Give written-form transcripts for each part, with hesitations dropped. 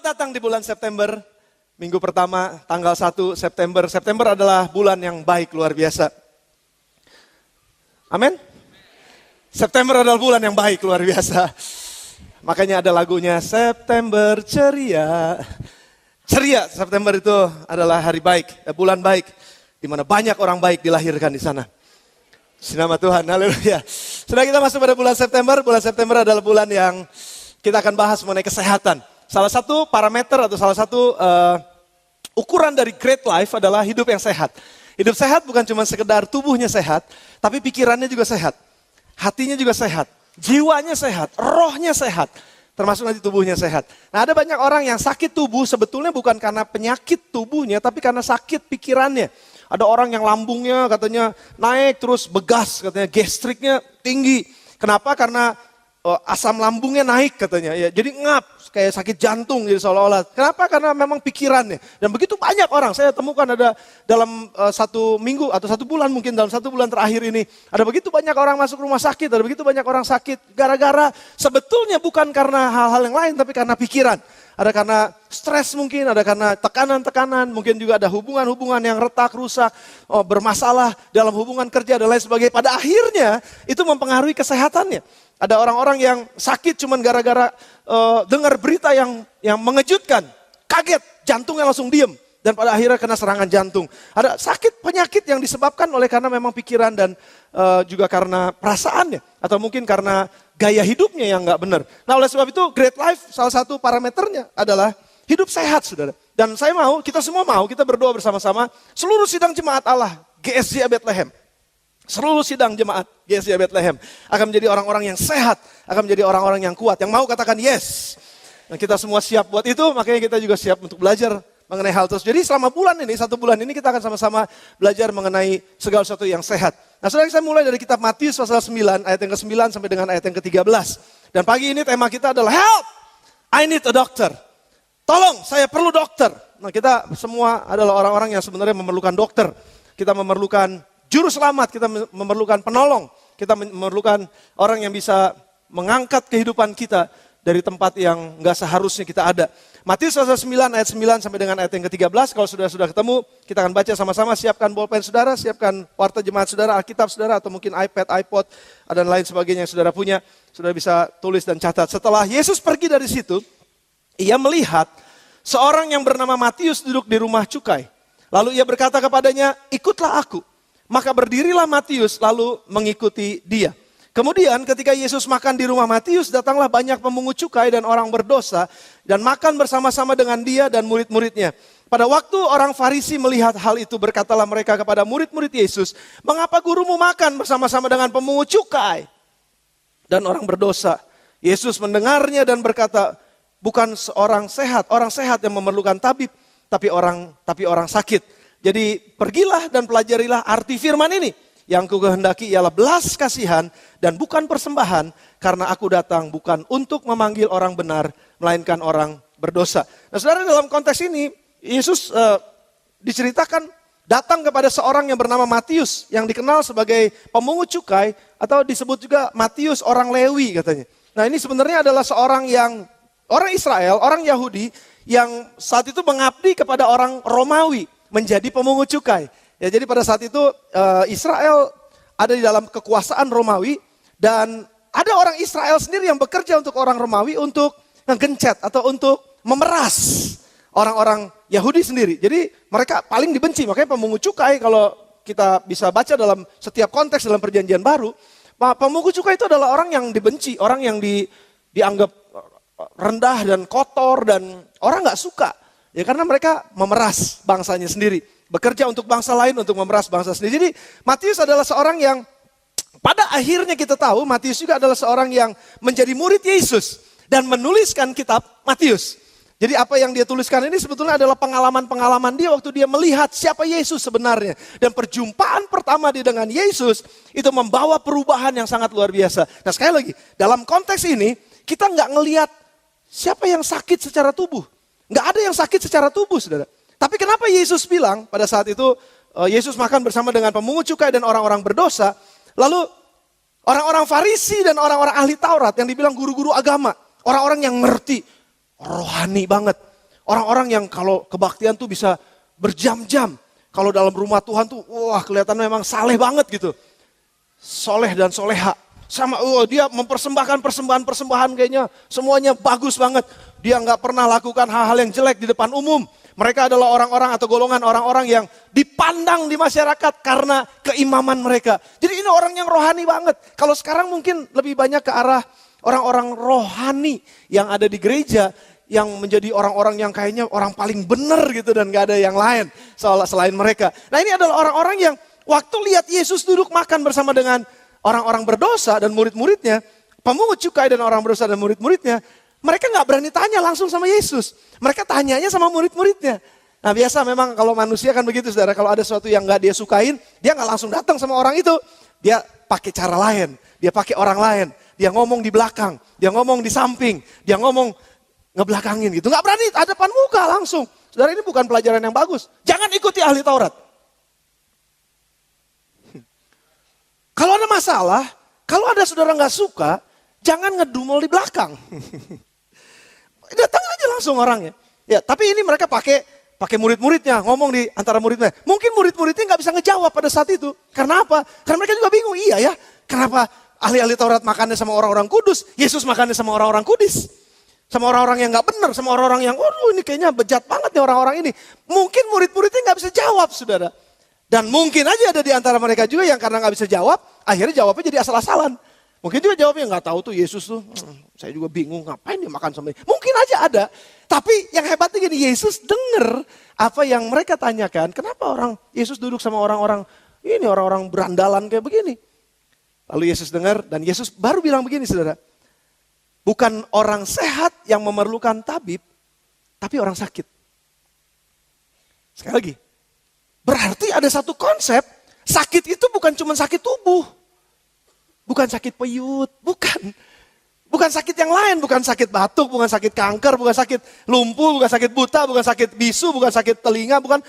Selamat datang di bulan September, minggu pertama tanggal 1 September. September adalah bulan yang baik luar biasa. Amin? September adalah bulan yang baik luar biasa. Makanya ada lagunya September ceria. Ceria, September itu adalah hari baik, bulan baik. Di mana banyak orang baik dilahirkan di sana. Nama Tuhan, haleluya. Sudah kita masuk pada bulan September. Bulan September adalah bulan yang kita akan bahas mengenai kesehatan. Salah satu parameter atau salah satu ukuran dari great life adalah hidup yang sehat. Hidup sehat bukan cuma sekedar tubuhnya sehat, tapi pikirannya juga sehat. Hatinya juga sehat, jiwanya sehat, rohnya sehat. Termasuk nanti tubuhnya sehat. Nah, ada banyak orang yang sakit tubuh sebetulnya bukan karena penyakit tubuhnya, tapi karena sakit pikirannya. Ada orang yang lambungnya katanya naik terus begas, katanya gastriknya tinggi. Kenapa? Karena asam lambungnya naik katanya. Ya, jadi ngap, kayak sakit jantung jadi seolah-olah. Kenapa? Karena memang pikirannya. Dan begitu banyak orang, saya temukan ada dalam satu minggu atau satu bulan mungkin dalam satu bulan terakhir ini. Ada begitu banyak orang masuk rumah sakit, ada begitu banyak orang sakit. Gara-gara sebetulnya bukan karena hal-hal yang lain tapi karena pikiran. Ada karena stres mungkin, ada karena tekanan-tekanan, mungkin juga ada hubungan-hubungan yang retak, rusak, bermasalah dalam hubungan kerja dan lain sebagainya. Pada akhirnya itu mempengaruhi kesehatannya. Ada orang-orang yang sakit cuman gara-gara dengar berita yang mengejutkan, kaget, jantungnya langsung diem. Dan pada akhirnya kena serangan jantung. Ada sakit penyakit yang disebabkan oleh karena memang pikiran dan juga karena perasaannya. Atau mungkin karena gaya hidupnya yang gak benar. Nah oleh sebab itu great life salah satu parameternya adalah hidup sehat saudara. Dan saya mau, kita semua mau, kita berdoa bersama-sama. Seluruh sidang jemaat Allah, GSJ Bethlehem. Seluruh sidang jemaat GSJ Bethlehem akan menjadi orang-orang yang sehat. Akan menjadi orang-orang yang kuat. Yang mau katakan yes. Nah kita semua siap buat itu, makanya kita juga siap untuk belajar mengenai hal tersebut. Jadi selama bulan ini, satu bulan ini kita akan sama-sama belajar mengenai segala sesuatu yang sehat. Nah saudara, kita mulai dari kitab Matius pasal 9, ayat yang ke-9 sampai dengan ayat yang ke-13. Dan pagi ini tema kita adalah help, I need a doctor. Tolong, saya perlu dokter. Nah kita semua adalah orang-orang yang sebenarnya memerlukan dokter. Kita memerlukan juru selamat, kita memerlukan penolong. Kita memerlukan orang yang bisa mengangkat kehidupan kita dari tempat yang gak seharusnya kita ada. Matius pasal 9 ayat 9 sampai dengan ayat yang ke-13. Kalau sudah ketemu, kita akan baca sama-sama. Siapkan bolpen saudara, siapkan warta jemaat saudara, Alkitab saudara, atau mungkin iPad, iPod, dan lain sebagainya yang saudara punya. Saudara bisa tulis dan catat. Setelah Yesus pergi dari situ, ia melihat seorang yang bernama Matius duduk di rumah cukai. Lalu ia berkata kepadanya, ikutlah aku. Maka berdirilah Matius lalu mengikuti dia. Kemudian ketika Yesus makan di rumah Matius, datanglah banyak pemungut cukai dan orang berdosa dan makan bersama-sama dengan dia dan murid-muridnya. Pada waktu orang Farisi melihat hal itu, berkatalah mereka kepada murid-murid Yesus, mengapa gurumu makan bersama-sama dengan pemungut cukai dan orang berdosa? Yesus mendengarnya dan berkata, bukan orang sehat yang memerlukan tabib, tapi orang sakit. Jadi pergilah dan pelajarilah arti firman ini. Yang kukehendaki ialah belas kasihan dan bukan persembahan, karena aku datang bukan untuk memanggil orang benar, melainkan orang berdosa. Nah saudara, dalam konteks ini, Yesus diceritakan datang kepada seorang yang bernama Matius, yang dikenal sebagai pemungut cukai, atau disebut juga Matius orang Lewi katanya. Nah ini sebenarnya adalah seorang Israel, orang Yahudi, yang saat itu mengabdi kepada orang Romawi, menjadi pemungut cukai. Ya, jadi pada saat itu Israel ada di dalam kekuasaan Romawi dan ada orang Israel sendiri yang bekerja untuk orang Romawi untuk ngegencet atau untuk memeras orang-orang Yahudi sendiri. Jadi mereka paling dibenci, makanya pemungut cukai kalau kita bisa baca dalam setiap konteks dalam perjanjian baru, pemungut cukai itu adalah orang yang dibenci, orang yang dianggap rendah dan kotor dan orang gak suka. Ya karena mereka memeras bangsanya sendiri. Bekerja untuk bangsa lain, untuk memeras bangsa sendiri. Jadi Matius adalah seorang yang pada akhirnya kita tahu Matius juga adalah seorang yang menjadi murid Yesus dan menuliskan kitab Matius. Jadi apa yang dia tuliskan ini sebetulnya adalah pengalaman-pengalaman dia waktu dia melihat siapa Yesus sebenarnya. Dan perjumpaan pertama dia dengan Yesus itu membawa perubahan yang sangat luar biasa. Nah sekali lagi, dalam konteks ini kita nggak ngelihat siapa yang sakit secara tubuh. Nggak ada yang sakit secara tubuh, saudara. Tapi kenapa Yesus bilang pada saat itu Yesus makan bersama dengan pemungut cukai dan orang-orang berdosa. Lalu orang-orang Farisi dan orang-orang ahli Taurat yang dibilang guru-guru agama. Orang-orang yang ngerti, rohani banget. Orang-orang yang kalau kebaktian tuh bisa berjam-jam. Kalau dalam rumah Tuhan tuh, wah kelihatan memang saleh banget gitu. Soleh dan soleha. Sama dia mempersembahkan persembahan-persembahan kayaknya semuanya bagus banget. Dia nggak pernah lakukan hal-hal yang jelek di depan umum. Mereka adalah orang-orang atau golongan orang-orang yang dipandang di masyarakat karena keimaman mereka. Jadi ini orang yang rohani banget. Kalau sekarang mungkin lebih banyak ke arah orang-orang rohani yang ada di gereja. Yang menjadi orang-orang yang kayaknya orang paling benar gitu dan gak ada yang lain selain mereka. Nah ini adalah orang-orang yang waktu lihat Yesus duduk makan bersama dengan orang-orang berdosa dan murid-muridnya, pemungut cukai dan orang berdosa dan murid-muridnya, mereka gak berani tanya langsung sama Yesus. Mereka tanyanya sama murid-muridnya. Nah biasa memang kalau manusia kan begitu saudara, kalau ada sesuatu yang gak dia sukain, dia gak langsung datang sama orang itu. Dia pakai cara lain, dia pakai orang lain, dia ngomong di belakang, dia ngomong di samping, dia ngomong ngebelakangin gitu. Gak berani hadapan muka langsung. Saudara ini bukan pelajaran yang bagus. Jangan ikuti ahli Taurat. Kalau ada masalah, kalau ada saudara gak suka, jangan ngedumel di belakang. Datang aja langsung orangnya. Ya, tapi ini mereka pakai murid-muridnya, ngomong di antara muridnya. Mungkin murid-muridnya gak bisa ngejawab pada saat itu. Karena apa? Karena mereka juga bingung, iya ya. Kenapa ahli-ahli Taurat makannya sama orang-orang kudus, Yesus makannya sama orang-orang kudus. Sama orang-orang yang gak benar, sama orang-orang yang, waduh ini kayaknya bejat banget nih orang-orang ini. Mungkin murid-muridnya gak bisa jawab saudara. Dan mungkin aja ada di antara mereka juga yang karena gak bisa jawab, akhirnya jawabnya jadi asal-asalan. Mungkin juga jawabnya gak tahu tuh Yesus tuh, saya juga bingung ngapain dia makan sama dia. Mungkin aja ada, tapi yang hebatnya gini, Yesus denger apa yang mereka tanyakan. Kenapa Yesus duduk sama orang-orang berandalan kayak begini. Lalu Yesus dengar dan Yesus baru bilang begini saudara. Bukan orang sehat yang memerlukan tabib, tapi orang sakit. Sekali lagi, berarti ada satu konsep, sakit itu bukan cuma sakit tubuh. Bukan sakit peyut, bukan. Bukan sakit yang lain, bukan sakit batuk, bukan sakit kanker, bukan sakit lumpuh, bukan sakit buta, bukan sakit bisu, bukan sakit telinga, bukan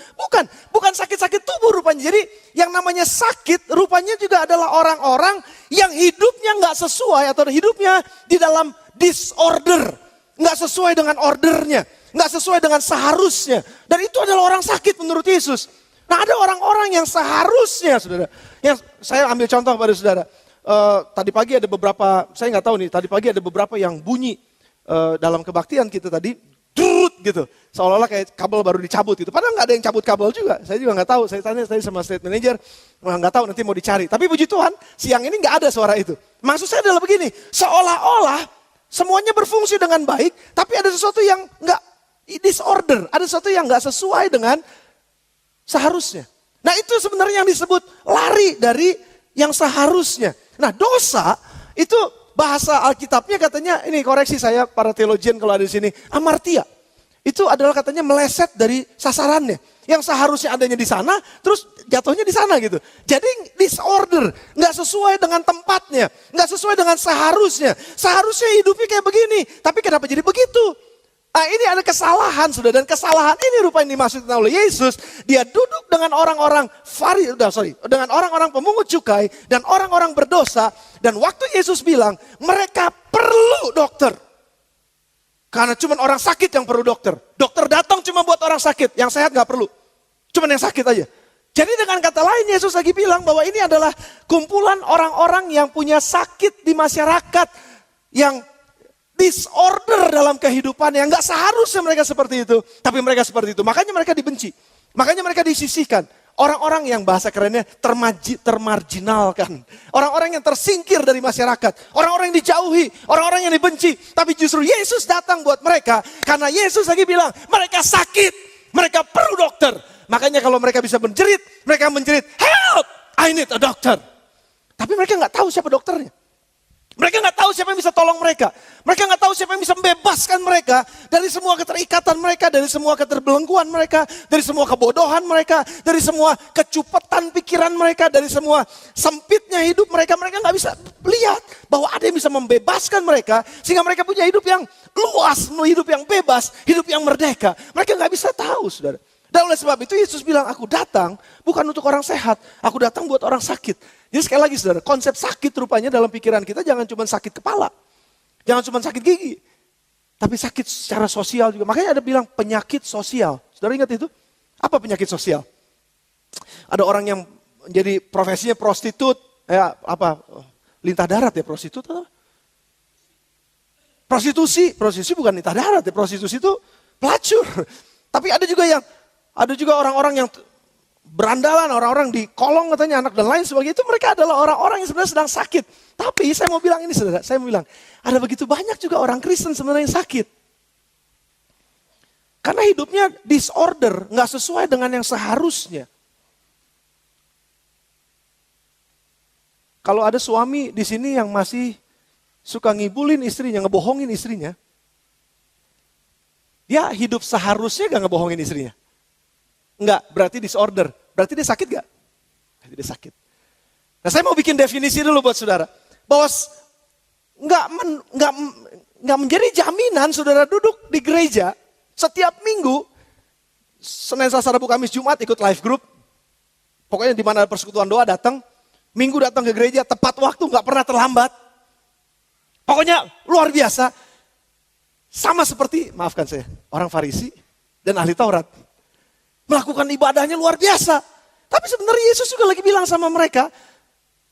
sakit-sakit tubuh rupanya. Jadi yang namanya sakit rupanya juga adalah orang-orang yang hidupnya nggak sesuai atau hidupnya di dalam disorder, nggak sesuai dengan ordernya, nggak sesuai dengan seharusnya. Dan itu adalah orang sakit menurut Yesus. Nah ada orang-orang yang seharusnya saudara, yang saya ambil contoh pada saudara. Tadi pagi ada beberapa, saya nggak tahu nih, tadi pagi ada beberapa yang bunyi dalam kebaktian kita tadi, drut gitu, seolah-olah kayak kabel baru dicabut gitu. Padahal nggak ada yang cabut kabel juga, saya juga nggak tahu. Saya tanya tadi sama state manager, nggak tahu nanti mau dicari. Tapi puji Tuhan, siang ini nggak ada suara itu. Maksud saya adalah begini, seolah-olah semuanya berfungsi dengan baik, tapi ada sesuatu yang nggak disorder, ada sesuatu yang nggak sesuai dengan seharusnya. Nah itu sebenarnya yang disebut lari dari yang seharusnya. Nah dosa itu bahasa Alkitabnya katanya, ini koreksi saya para teologian kalau ada di sini, amartia. Itu adalah katanya meleset dari sasarannya. Yang seharusnya adanya di sana, terus jatuhnya di sana gitu. Jadi disorder, nggak sesuai dengan tempatnya, nggak sesuai dengan seharusnya. Seharusnya hidupnya kayak begini, tapi kenapa jadi begitu? Nah ini ada kesalahan sudah, dan kesalahan ini rupanya dimaksudkan oleh Yesus. Dia duduk dengan dengan orang-orang pemungut cukai dan orang-orang berdosa. Dan waktu Yesus bilang mereka perlu dokter. Karena cuma orang sakit yang perlu dokter. Dokter datang cuma buat orang sakit, yang sehat gak perlu. Cuma yang sakit aja. Jadi dengan kata lain Yesus lagi bilang bahwa ini adalah kumpulan orang-orang yang punya sakit di masyarakat. Yang disorder dalam kehidupan yang gak seharusnya mereka seperti itu. Tapi mereka seperti itu. Makanya mereka dibenci. Makanya mereka disisihkan. Orang-orang yang bahasa kerennya termarginalkan. Orang-orang yang tersingkir dari masyarakat. Orang-orang yang dijauhi. Orang-orang yang dibenci. Tapi justru Yesus datang buat mereka. Karena Yesus lagi bilang mereka sakit. Mereka perlu dokter. Makanya kalau mereka bisa menjerit. Mereka menjerit, help, I need a doctor. Tapi mereka gak tahu siapa dokternya. Mereka gak tahu siapa yang bisa tolong mereka. Mereka gak tahu siapa yang bisa membebaskan mereka dari semua keterikatan mereka, dari semua keterbelengguan mereka, dari semua kebodohan mereka, dari semua kecupetan pikiran mereka, dari semua sempitnya hidup mereka. Mereka gak bisa lihat bahwa ada yang bisa membebaskan mereka sehingga mereka punya hidup yang luas, hidup yang bebas, hidup yang merdeka. Mereka gak bisa tahu, saudara. Dan oleh sebab itu Yesus bilang, aku datang bukan untuk orang sehat, aku datang buat orang sakit. Jadi sekali lagi saudara, konsep sakit rupanya dalam pikiran kita jangan cuma sakit kepala. Jangan cuma sakit gigi. tapi sakit secara sosial juga. Makanya ada bilang penyakit sosial. Saudara ingat itu? Apa penyakit sosial? Ada orang yang jadi profesinya prostitut, lintah darat ya prostitut atau? Prostitusi bukan lintah darat ya, prostitusi itu pelacur. Tapi ada juga orang-orang yang berandalan, orang-orang di kolong katanya anak dan lain sebagainya. Itu mereka adalah orang-orang yang sebenarnya sedang sakit. Tapi saya mau bilang ini saudara, saya mau bilang ada begitu banyak juga orang Kristen sebenarnya yang sakit. Karena hidupnya disorder, nggak sesuai dengan yang seharusnya. Kalau ada suami di sini yang masih suka ngibulin istrinya, ngebohongin istrinya, dia hidup seharusnya gak ngebohongin istrinya. Enggak, berarti disorder. Berarti dia sakit gak? Berarti dia sakit. Nah saya mau bikin definisi dulu buat saudara. Bahwa nggak menjadi jaminan saudara duduk di gereja setiap minggu, Senin, Selasa, Rabu, Kamis, Jumat ikut live group. Pokoknya di mana ada persekutuan doa datang. Minggu datang ke gereja tepat waktu, nggak pernah terlambat. Pokoknya luar biasa. Sama seperti, maafkan saya, orang Farisi dan ahli Taurat. Melakukan ibadahnya luar biasa. Tapi sebenarnya Yesus juga lagi bilang sama mereka,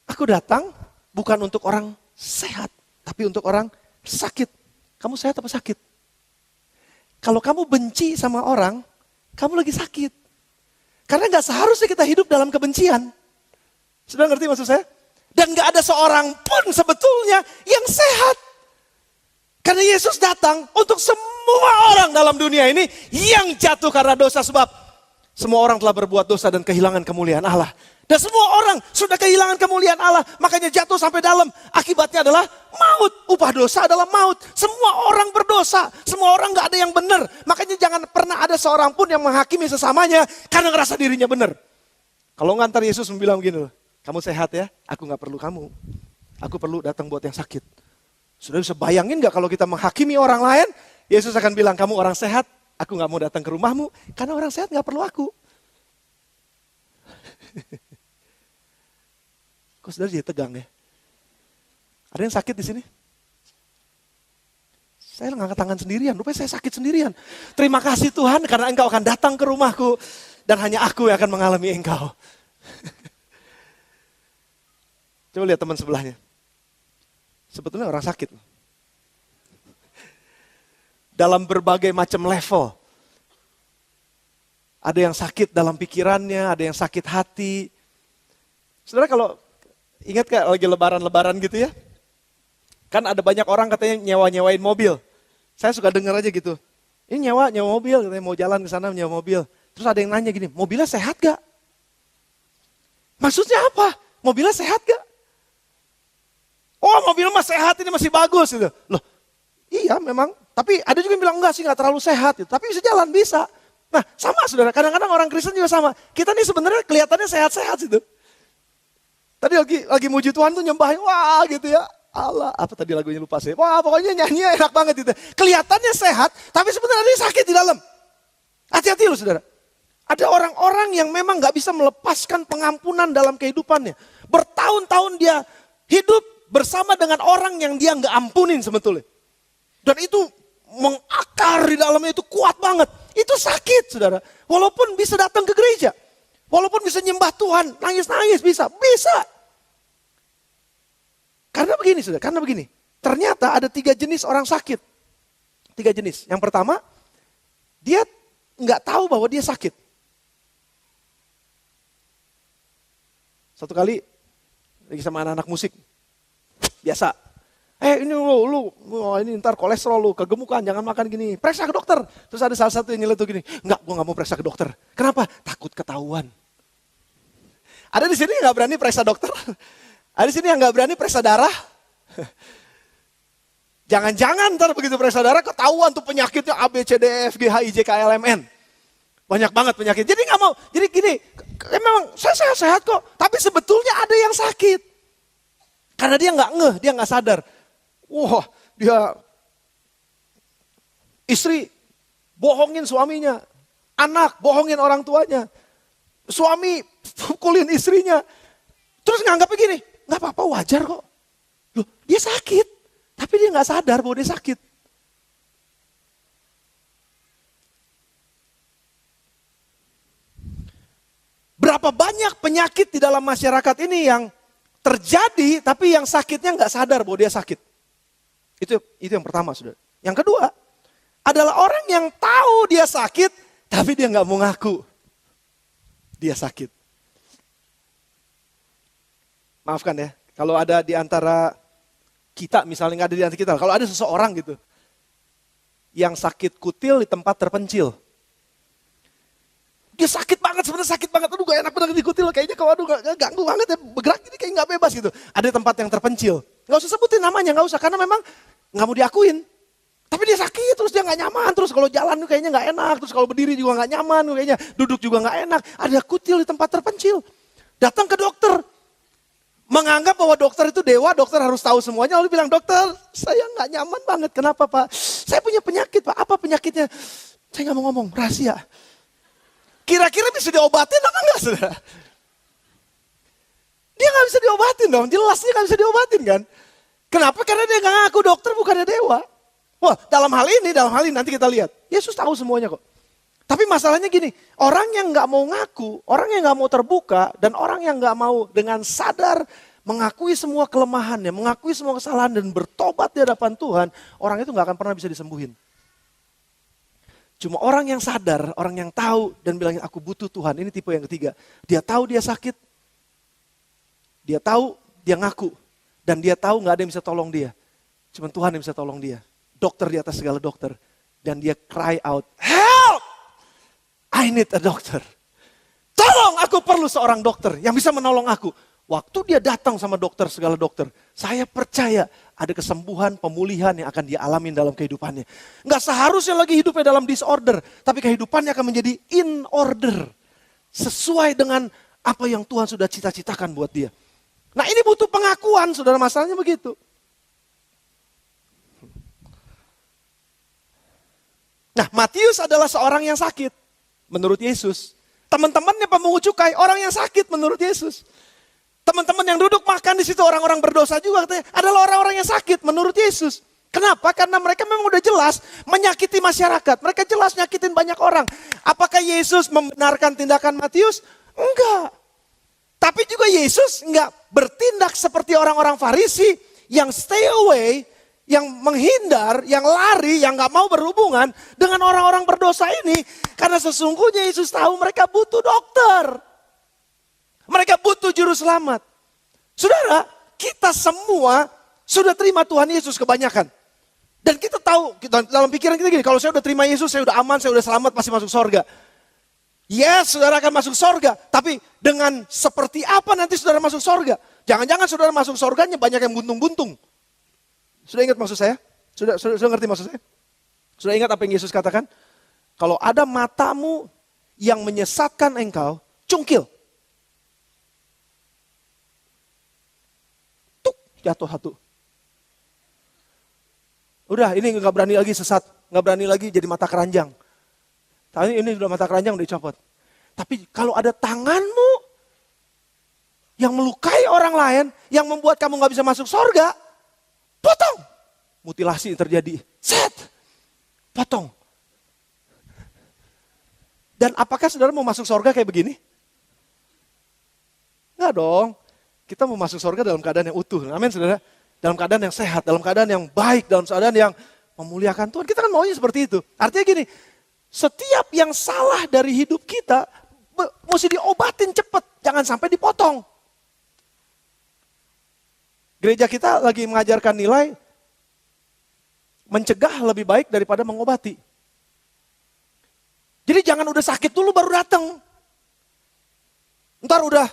aku datang bukan untuk orang sehat, tapi untuk orang sakit. Kamu sehat apa sakit? Kalau kamu benci sama orang, kamu lagi sakit. Karena gak seharusnya kita hidup dalam kebencian. Sudah ngerti maksud saya? Dan gak ada seorang pun sebetulnya yang sehat. Karena Yesus datang untuk semua orang dalam dunia ini yang jatuh karena dosa, sebab semua orang telah berbuat dosa dan kehilangan kemuliaan Allah. Dan semua orang sudah kehilangan kemuliaan Allah, makanya jatuh sampai dalam. Akibatnya adalah maut. Upah dosa adalah maut. Semua orang berdosa, semua orang gak ada yang benar. Makanya jangan pernah ada seorang pun yang menghakimi sesamanya karena ngerasa dirinya benar. Kalau ngantar Yesus bilang begini loh, kamu sehat ya, aku gak perlu kamu. Aku perlu datang buat yang sakit. Sudah bisa bayangin gak kalau kita menghakimi orang lain, Yesus akan bilang, kamu orang sehat, aku gak mau datang ke rumahmu, karena orang sehat gak perlu aku. Kok saudara jadi tegang ya? Ada yang sakit di sini? Saya ngangkat tangan sendirian, rupanya saya sakit sendirian. Terima kasih Tuhan karena Engkau akan datang ke rumahku, dan hanya aku yang akan mengalami Engkau. Coba lihat teman sebelahnya. Sebetulnya orang sakit. Dalam berbagai macam level. Ada yang sakit dalam pikirannya, ada yang sakit hati. Saudara kalau ingat gak lagi lebaran-lebaran gitu ya? Kan ada banyak orang katanya nyewa-nyewain mobil. Saya suka dengar aja gitu. Ini nyewa mobil, katanya mau jalan ke sana nyewa mobil. Terus ada yang nanya gini, mobilnya sehat gak? Maksudnya apa? Mobilnya sehat gak? Oh mobil mah sehat, ini masih bagus gitu. Loh, iya memang. Tapi ada juga yang bilang enggak sih, enggak terlalu sehat gitu. Tapi bisa jalan, bisa. Nah sama saudara, kadang-kadang orang Kristen juga sama. Kita nih sebenarnya kelihatannya sehat-sehat gitu. Tadi lagi muji Tuhan tuh nyembahin, wah gitu ya. Allah, apa tadi lagunya lupa saya. Wah pokoknya nyanyinya enak banget gitu. Kelihatannya sehat, tapi sebenarnya dia sakit di dalam. Hati-hati loh saudara. Ada orang-orang yang memang gak bisa melepaskan pengampunan dalam kehidupannya. Bertahun-tahun dia hidup bersama dengan orang yang dia nggak ampunin sebetulnya. Dan itu mengakar di dalamnya, itu kuat banget. Itu sakit saudara. Walaupun bisa datang ke gereja. Walaupun bisa nyembah Tuhan, nangis-nangis bisa. Karena begini saudara, karena begini. Ternyata ada 3 jenis orang sakit. 3 jenis. Yang pertama, dia nggak tahu bahwa dia sakit. Satu kali lagi sama anak-anak musik. Biasa. Ini lu ini ntar kolesterol lu, kegemukan, jangan makan gini. Periksa ke dokter. Terus ada salah satu yang nyeletuk gini, enggak, gue gak mau periksa ke dokter. Kenapa? Takut ketahuan. Ada di sini yang gak berani periksa dokter? Ada di sini yang gak berani periksa darah? Jangan-jangan ntar begitu periksa darah ketahuan tuh penyakitnya A, B, C, D, E, F, G, H, I, J, K, L, M, N. Banyak banget penyakit. Jadi gak mau, jadi gini, memang saya sehat-sehat kok. Tapi sebetulnya ada yang sakit. Karena dia nggak ngeh, dia nggak sadar. Wah, dia istri bohongin suaminya, anak bohongin orang tuanya, suami pukulin istrinya. Terus nganggapnya gini, nggak apa-apa wajar kok. Loh, dia sakit, tapi dia nggak sadar bahwa dia sakit. Berapa banyak penyakit di dalam masyarakat ini yang terjadi, tapi yang sakitnya nggak sadar bahwa dia sakit. Itu yang pertama, saudara. Yang kedua, adalah orang yang tahu dia sakit, tapi dia nggak mau ngaku dia sakit. Maafkan ya, kalau ada di antara kita, misalnya nggak ada di antara kita, kalau ada seseorang gitu, yang sakit kutil di tempat terpencil. Dia sakit banget, sebenarnya sakit banget. Aduh gak enak bener dikutil. Kayaknya kalau aduh gak ganggu banget ya. Bergerak ini kayak gak bebas gitu. Ada tempat yang terpencil. Gak usah sebutin namanya, gak usah. Karena memang gak mau diakuin. Tapi dia sakit, terus dia gak nyaman. Terus kalau jalan kayaknya gak enak. Terus kalau berdiri juga gak nyaman. Kayaknya duduk juga gak enak. Ada kutil di tempat terpencil. Datang ke dokter. Menganggap bahwa dokter itu dewa, dokter harus tahu semuanya. Lalu bilang, dokter saya gak nyaman banget. Kenapa Pak? Saya punya penyakit Pak. Apa penyakitnya? Saya gak mau ngomong, rahasia. Kira-kira bisa diobatin apa enggak, saudara? Dia gak bisa diobatin dong, jelas dia gak bisa diobatin kan. Kenapa? Karena dia gak ngaku dokter bukannya dewa. Wah, dalam hal ini nanti kita lihat. Yesus tahu semuanya kok. Tapi masalahnya gini, orang yang gak mau ngaku, orang yang gak mau terbuka, dan orang yang gak mau dengan sadar mengakui semua kelemahannya, mengakui semua kesalahan dan bertobat di hadapan Tuhan, orang itu gak akan pernah bisa disembuhin. Cuma orang yang sadar, orang yang tahu dan bilangin aku butuh Tuhan. Ini tipe yang ketiga. Dia tahu dia sakit. Dia tahu dia ngaku. Dan dia tahu gak ada yang bisa tolong dia. Cuma Tuhan yang bisa tolong dia. Dokter di atas segala dokter. Dan dia cry out, help! I need a doctor. Tolong aku perlu seorang dokter yang bisa menolong aku. Waktu dia datang sama dokter, segala dokter, saya percaya ada kesembuhan, pemulihan yang akan dia alamin dalam kehidupannya. Nggak seharusnya lagi hidupnya dalam disorder, tapi kehidupannya akan menjadi in order. Sesuai dengan apa yang Tuhan sudah cita-citakan buat dia. Nah ini butuh pengakuan, saudara, masalahnya begitu. Nah Matius adalah seorang yang sakit, menurut Yesus. Teman-temannya pemungut cukai, orang yang sakit menurut Yesus. Teman-teman yang duduk makan di situ orang-orang berdosa juga katanya adalah orang-orang yang sakit menurut Yesus. Kenapa? Karena mereka memang udah jelas menyakiti masyarakat. Mereka jelas nyakitin banyak orang. Apakah Yesus membenarkan tindakan Matius? Enggak. Tapi juga Yesus enggak bertindak seperti orang-orang Farisi yang stay away, yang menghindar, yang lari, yang enggak mau berhubungan dengan orang-orang berdosa ini. Karena sesungguhnya Yesus tahu mereka butuh dokter. Mereka butuh juru selamat. Saudara, kita semua sudah terima Tuhan Yesus kebanyakan. Dan kita tahu, dalam pikiran kita gini, kalau saya udah terima Yesus, saya udah aman, saya udah selamat, pasti masuk sorga. Yes, saudara akan masuk sorga. Tapi dengan seperti apa nanti saudara masuk sorga? Jangan-jangan saudara masuk sorganya banyak yang buntung-buntung. Sudah ingat maksud saya? Sudah ngerti maksud saya? Sudah ingat apa yang Yesus katakan? Kalau ada matamu yang menyesatkan engkau, cungkil. Jatuh satu. Udah ini gak berani lagi sesat. Gak berani lagi jadi mata keranjang. Tapi ini sudah mata keranjang udah dicopot. Tapi kalau ada tanganmu yang melukai orang lain, yang membuat kamu gak bisa masuk surga, potong. Mutilasi terjadi. Set. Potong. Dan apakah saudara mau masuk surga kayak begini? Enggak dong. Kita mau masuk surga dalam keadaan yang utuh. Amin saudara. Dalam keadaan yang sehat, dalam keadaan yang baik, dalam keadaan yang memuliakan Tuhan. Kita kan maunya seperti itu. Artinya gini, setiap yang salah dari hidup kita, mesti diobatin cepat. Jangan sampai dipotong. Gereja kita lagi mengajarkan nilai, mencegah lebih baik daripada mengobati. Jadi jangan udah sakit dulu baru datang. Ntar udah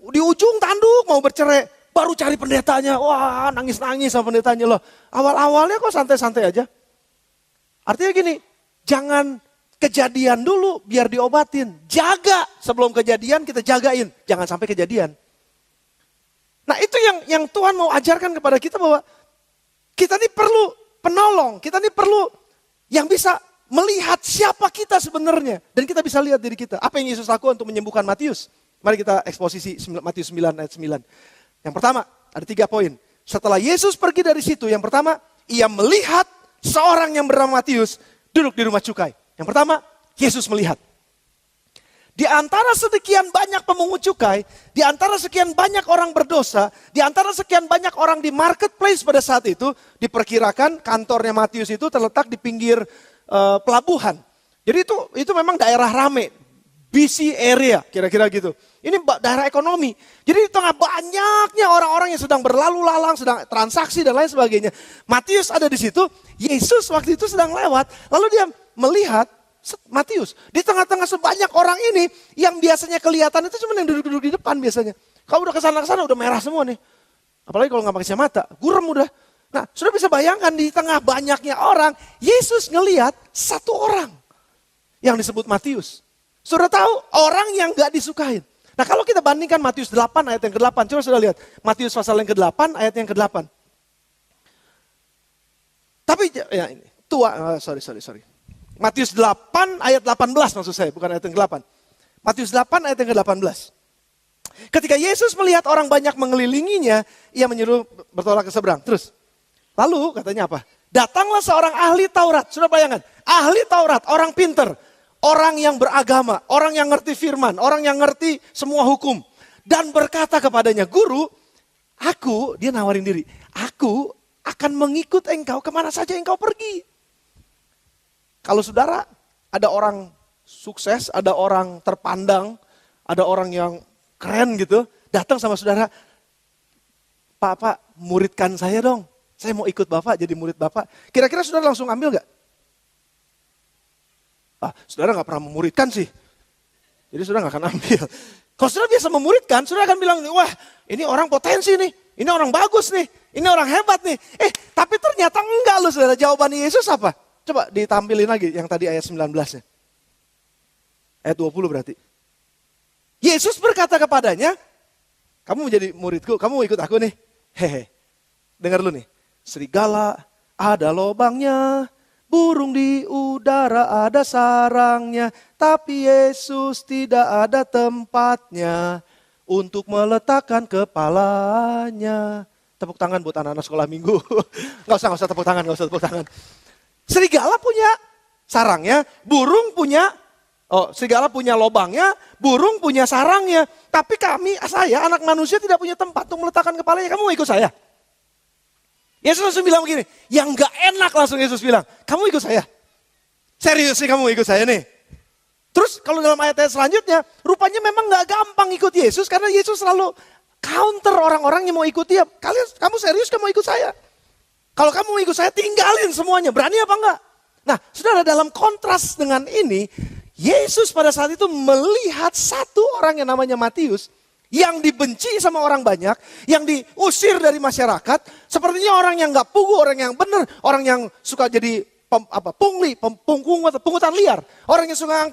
di ujung tanduk mau bercerai, baru cari pendetanya. Wah nangis-nangis sama pendetanya loh. Awal-awalnya kok santai-santai aja. Artinya gini, jangan kejadian dulu biar diobatin. Jaga sebelum kejadian kita jagain. Jangan sampai kejadian. Nah itu yang Tuhan mau ajarkan kepada kita bahwa kita ini perlu penolong. Kita ini perlu yang bisa melihat siapa kita sebenarnya. Dan kita bisa lihat diri kita. Apa yang Yesus lakukan untuk menyembuhkan Matius? Mari kita eksposisi Matius 9 ayat 9. Yang pertama, ada 3 poin. Setelah Yesus pergi dari situ, yang pertama, ia melihat seorang yang bernama Matius duduk di rumah cukai. Yang pertama, Yesus melihat. Di antara sekian banyak pemungut cukai, di antara sekian banyak orang berdosa, di antara sekian banyak orang di marketplace pada saat itu, diperkirakan kantornya Matius itu terletak di pinggir pelabuhan. Jadi itu memang daerah rame, busy area kira-kira gitu. Ini daerah ekonomi. Jadi di tengah banyaknya orang-orang yang sedang berlalu lalang, sedang transaksi dan lain sebagainya. Matius ada di situ, Yesus waktu itu sedang lewat, lalu dia melihat Matius, di tengah-tengah sebanyak orang ini yang biasanya kelihatan itu cuma yang duduk-duduk di depan biasanya. Kalau udah kesana-kesana udah merah semua nih. Apalagi kalau nggak pakai kacamata, gurem udah. Nah, sudah bisa bayangkan di tengah banyaknya orang, Yesus ngelihat satu orang yang disebut Matius. Sudah tahu orang yang nggak disukain. Nah, kalau kita bandingkan Matius 8 ayat yang ke-8, coba sudah lihat. Matius pasal yang ke-8 ayat yang ke-8. Tapi ya ini, sorry. Matius 8 ayat 18 maksud saya, bukan ayat yang ke-8. Matius 8 ayat yang ke-18. Ketika Yesus melihat orang banyak mengelilinginya, ia menyuruh bertolak ke seberang. Terus, lalu katanya apa? Datanglah seorang ahli Taurat. Sudah bayangkan, ahli Taurat, orang pinter. Orang yang beragama, orang yang ngerti firman, orang yang ngerti semua hukum. Dan berkata kepadanya, Guru, dia nawarin diri. Aku akan mengikut engkau kemana saja engkau pergi. Kalau saudara, ada orang sukses, ada orang terpandang, ada orang yang keren gitu, datang sama saudara, Pak, muridkan saya dong. Saya mau ikut Bapak, jadi murid Bapak. Kira-kira saudara langsung ambil gak? Saudara gak pernah memuridkan sih. Jadi saudara gak akan ambil. Kalau saudara biasa memuridkan, saudara akan bilang, wah ini orang potensi nih, ini orang bagus nih, ini orang hebat nih. Tapi ternyata enggak loh saudara, jawaban Yesus apa? Coba ditampilin lagi yang tadi ayat 19-nya. Ayat 20 berarti. Yesus berkata kepadanya, kamu menjadi muridku, kamu mau ikut aku nih. Dengar lu nih. Serigala ada lobangnya, burung di udara ada sarangnya, tapi Yesus tidak ada tempatnya untuk meletakkan kepalanya. Tepuk tangan buat anak-anak sekolah minggu. Gak usah tepuk tangan. Serigala punya sarangnya, burung punya, serigala punya lobangnya, burung punya sarangnya. Tapi saya anak manusia tidak punya tempat untuk meletakkan kepalanya. Kamu mau ikut saya? Yesus langsung bilang begini, yang gak enak langsung Yesus bilang, kamu ikut saya? Serius sih kamu ikut saya nih? Terus kalau dalam ayat-ayat selanjutnya, rupanya memang gak gampang ikut Yesus, karena Yesus selalu counter orang-orang yang mau ikut dia. Kamu serius kamu ikut saya? Kalau kamu mau ikut saya, tinggalin semuanya. Berani apa enggak? Nah, saudara, dalam kontras dengan ini, Yesus pada saat itu melihat satu orang yang namanya Matius, yang dibenci sama orang banyak, yang diusir dari masyarakat, sepertinya orang yang gak pugu, orang yang benar, orang yang suka jadi pungli, pungutan liar, orang yang suka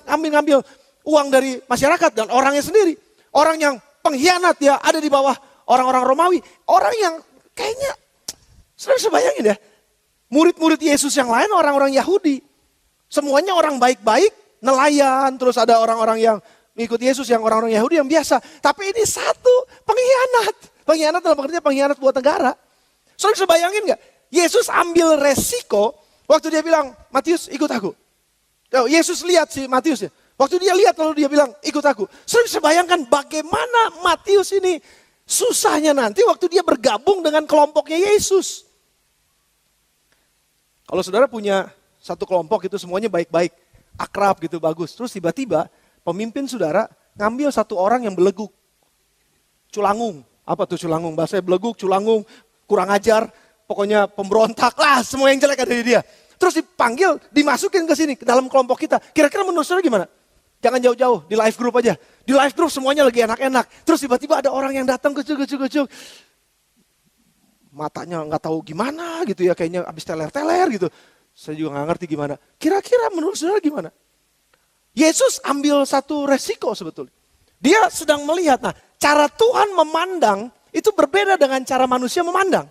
ngambil uang dari masyarakat dan orangnya sendiri, orang yang pengkhianat, ya ada di bawah orang-orang Romawi, orang yang kayaknya, saudara bisa bayangin ya, murid-murid Yesus yang lain orang-orang Yahudi. Semuanya orang baik-baik, nelayan, terus ada orang-orang yang mengikut Yesus yang orang-orang Yahudi yang biasa. Tapi ini satu pengkhianat. Pengkhianat dalam pengertian pengkhianat buat negara. Saudara bisa bayangin gak? Yesus ambil resiko waktu dia bilang, Matius ikut aku. Yesus lihat si Matius ya. Waktu dia lihat lalu dia bilang ikut aku. Saudara bisa bayangkan bagaimana Matius ini susahnya nanti waktu dia bergabung dengan kelompoknya Yesus. Kalau saudara punya satu kelompok itu semuanya baik-baik, akrab gitu, bagus. Terus tiba-tiba pemimpin saudara ngambil satu orang yang beleguk. Culangung. Apa tuh culangung? Bahasanya beleguk, culangung, kurang ajar. Pokoknya pemberontak lah, semua yang jelek ada di dia. Terus dipanggil, dimasukin ke sini, ke dalam kelompok kita. Kira-kira menurut saudara gimana? Jangan jauh-jauh, di live group aja. Di live group semuanya lagi enak-enak. Terus tiba-tiba ada orang yang datang kecil-kecil. Matanya nggak tahu gimana gitu ya, kayaknya habis teler-teler gitu. Saya juga nggak ngerti gimana. Kira-kira menurut saudara gimana? Yesus ambil satu resiko sebetulnya. Dia sedang melihat, nah cara Tuhan memandang itu berbeda dengan cara manusia memandang.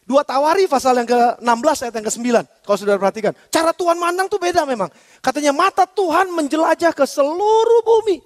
2 Tawari pasal yang ke-16 ayat yang ke-9. Kalau saudara perhatikan. Cara Tuhan memandang tuh beda memang. Katanya mata Tuhan menjelajah ke seluruh bumi.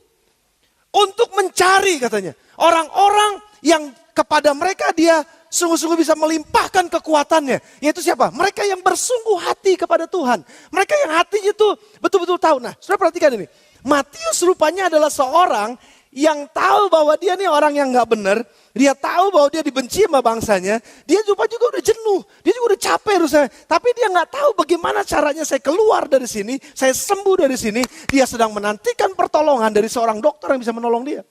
Untuk mencari katanya. Orang-orang yang kepada mereka dia sungguh-sungguh bisa melimpahkan kekuatannya. Yaitu siapa? Mereka yang bersungguh hati kepada Tuhan. Mereka yang hatinya itu betul-betul tahu. Nah, saudara perhatikan ini. Matius rupanya adalah seorang yang tahu bahwa dia nih orang yang gak benar. Dia tahu bahwa dia dibenci sama bangsanya. Dia juga udah jenuh. Dia juga udah capek rusanya. Tapi dia gak tahu bagaimana caranya saya keluar dari sini. Saya sembuh dari sini. Dia sedang menantikan pertolongan dari seorang dokter yang bisa menolong dia.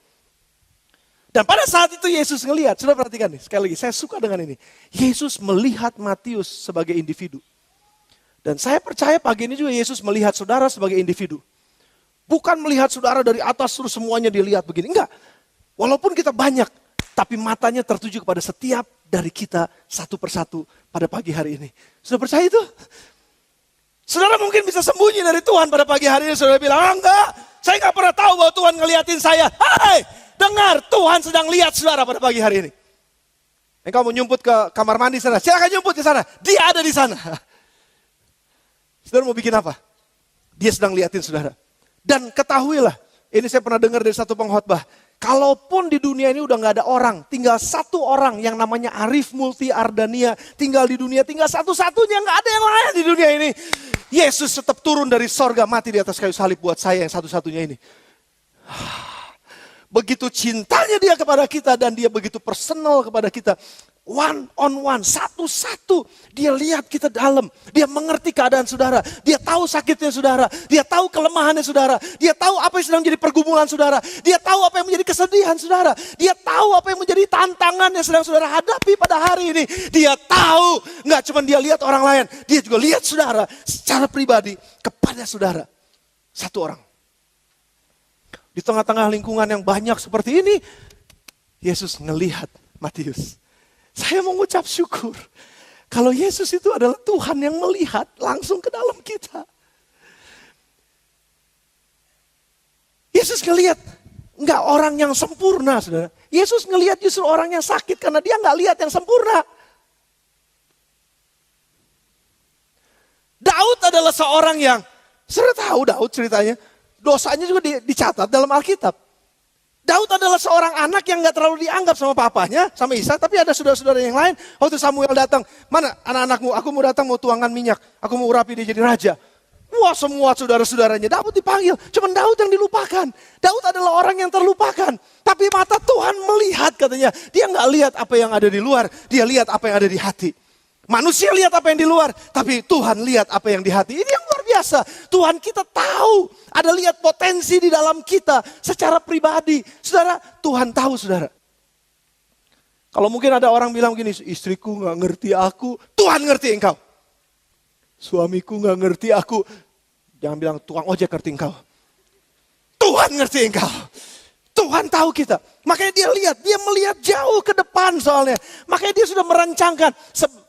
Dan pada saat itu Yesus ngelihat. Sudah perhatikan nih, sekali lagi saya suka dengan ini. Yesus melihat Matius sebagai individu. Dan saya percaya pagi ini juga Yesus melihat saudara sebagai individu. Bukan melihat saudara dari atas terus semuanya dilihat begini. Enggak. Walaupun kita banyak, tapi matanya tertuju kepada setiap dari kita satu persatu pada pagi hari ini. Sudah percaya itu? Saudara mungkin bisa sembunyi dari Tuhan pada pagi hari ini. Saudara bilang, enggak. Saya enggak pernah tahu bahwa Tuhan ngeliatin saya. Hai, dengar, Tuhan sedang lihat saudara pada pagi hari ini. Engkau mau nyumput ke kamar mandi sana, silakan nyumput ke sana. Dia ada di sana. Saudara mau bikin apa? Dia sedang liatin saudara. Dan ketahuilah, ini saya pernah dengar dari satu pengkhotbah. Kalaupun di dunia ini udah gak ada orang, tinggal satu orang yang namanya Arif Multi Ardania. Tinggal di dunia, tinggal satu-satunya, gak ada yang lain di dunia ini. Yesus tetap turun dari sorga, mati di atas kayu salib buat saya yang satu-satunya ini. Begitu cintanya dia kepada kita dan dia begitu personal kepada kita. One on one, satu-satu. Dia lihat kita dalam. Dia mengerti keadaan saudara. Dia tahu sakitnya saudara. Dia tahu kelemahannya saudara. Dia tahu apa yang sedang menjadi pergumulan saudara. Dia tahu apa yang menjadi kesedihan saudara. Dia tahu apa yang menjadi tantangan yang sedang saudara hadapi pada hari ini. Dia tahu. Nggak cuma dia lihat orang lain. Dia juga lihat saudara secara pribadi kepada saudara. Satu orang. Di tengah-tengah lingkungan yang banyak seperti ini, Yesus ngelihat Matius. Saya mengucap syukur. Kalau Yesus itu adalah Tuhan yang melihat langsung ke dalam kita. Yesus ngelihat enggak orang yang sempurna, saudara. Yesus ngelihat justru orang yang sakit karena dia enggak lihat yang sempurna. Daud adalah seorang yang, saudara tahu Daud ceritanya, dosanya juga dicatat dalam Alkitab. Daud adalah seorang anak yang gak terlalu dianggap sama papanya, sama Isa, tapi ada saudara-saudara yang lain. Waktu Samuel datang, mana anak-anakmu? Aku mau datang mau tuangan minyak, aku mau urapi dia jadi raja. Wah, semua saudara-saudaranya Daud dipanggil, cuman Daud yang dilupakan. Daud adalah orang yang terlupakan, tapi mata Tuhan melihat katanya. Dia gak lihat apa yang ada di luar, dia lihat apa yang ada di hati. Manusia lihat apa yang di luar, tapi Tuhan lihat apa yang di hati. Ini yang luar biasa. Tuhan kita tahu, ada lihat potensi di dalam kita secara pribadi. Saudara, Tuhan tahu saudara. Kalau mungkin ada orang bilang begini, istriku gak ngerti aku, Tuhan ngerti engkau. Suamiku gak ngerti aku, jangan bilang tukang ojek ngerti engkau. Tuhan ngerti engkau. Tuhan tahu kita. Makanya dia melihat jauh ke depan soalnya. Makanya dia sudah merancangkan.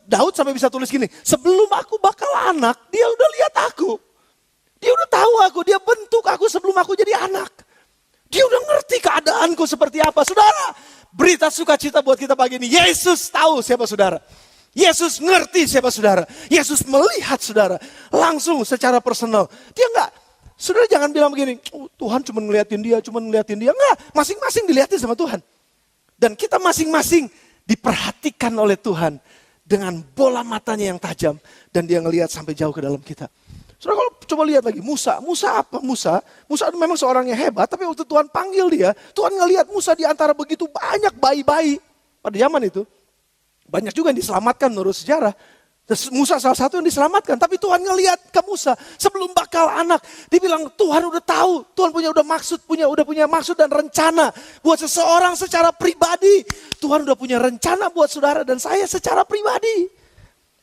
Daud sampai bisa tulis gini, sebelum aku bakal anak, dia udah lihat aku. Dia udah tahu aku, dia bentuk aku sebelum aku jadi anak. Dia udah ngerti keadaanku seperti apa. Saudara, berita sukacita buat kita pagi ini. Yesus tahu siapa saudara. Yesus ngerti siapa saudara. Yesus melihat saudara langsung secara personal. Dia enggak, saudara jangan bilang begini, oh, Tuhan cuma ngeliatin dia. Enggak, masing-masing dilihatin sama Tuhan. Dan kita masing-masing diperhatikan oleh Tuhan. Dengan bola matanya yang tajam. Dan dia ngelihat sampai jauh ke dalam kita. Saudara kalau coba lihat lagi, Musa apa? Musa memang seorang yang hebat. Tapi waktu Tuhan panggil dia, Tuhan ngelihat Musa di antara begitu banyak bayi-bayi. Pada zaman itu, banyak juga yang diselamatkan menurut sejarah. Musa salah satu yang diselamatkan. Tapi Tuhan ngelihat ke Musa sebelum bakal anak. Dia bilang Tuhan udah tahu. Tuhan udah punya maksud dan rencana. Buat seseorang secara pribadi. Tuhan udah punya rencana buat saudara dan saya secara pribadi.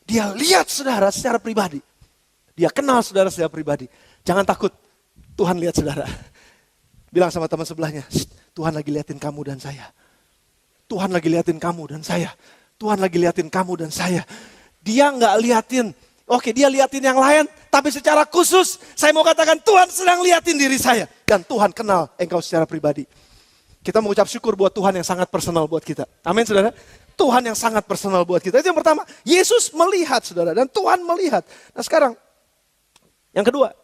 Dia lihat saudara secara pribadi. Dia kenal saudara secara pribadi. Jangan takut. Tuhan lihat saudara. Bilang sama teman sebelahnya. Tuhan lagi liatin kamu dan saya. Tuhan lagi liatin kamu dan saya. Tuhan lagi liatin kamu dan saya. Dia nggak liatin, oke dia liatin yang lain, tapi secara khusus saya mau katakan Tuhan sedang liatin diri saya. Dan Tuhan kenal engkau secara pribadi. Kita mengucap syukur buat Tuhan yang sangat personal buat kita. Amin saudara. Tuhan yang sangat personal buat kita. Itu yang pertama, Yesus melihat saudara dan Tuhan melihat. Nah sekarang, yang kedua,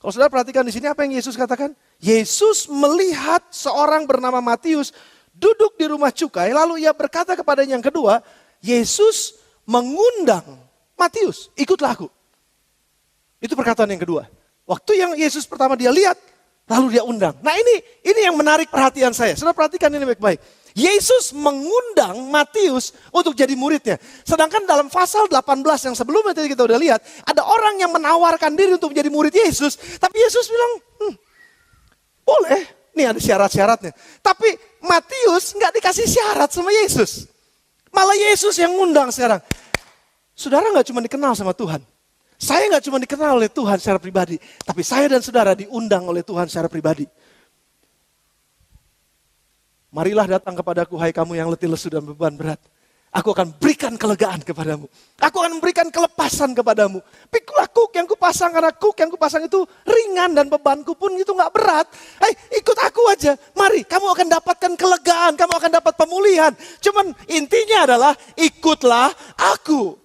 kalau saudara perhatikan di sini apa yang Yesus katakan? Yesus melihat seorang bernama Matius duduk di rumah cukai, lalu ia berkata kepada yang kedua, Yesus mengundang Matius, ikutlah aku. Itu perkataan yang kedua. Waktu yang Yesus pertama dia lihat, Lalu dia undang. Nah ini yang menarik perhatian saya. Saudara perhatikan ini baik-baik. Yesus mengundang Matius untuk jadi muridnya. Sedangkan dalam pasal 18 yang sebelumnya tadi kita udah lihat. Ada orang yang menawarkan diri untuk menjadi murid Yesus. Tapi Yesus bilang, boleh. Nih ada syarat-syaratnya. Tapi Matius gak dikasih syarat sama Yesus. Malah Yesus yang ngundang sekarang. Saudara gak cuma dikenal sama Tuhan. Saya gak cuma dikenal oleh Tuhan secara pribadi. Tapi saya dan saudara diundang oleh Tuhan secara pribadi. Marilah datang kepadaku, hai kamu yang letih lesu dan beban berat. Aku akan berikan kelegaan kepadamu. Aku akan memberikan kelepasan kepadamu. Pikulah kuk yang kupasang, karena kuk yang kupasang itu ringan dan bebanku pun itu gak berat. Ikut aku aja. Mari, kamu akan dapatkan kelegaan, kamu akan dapat pemulihan. Cuman intinya adalah ikutlah aku.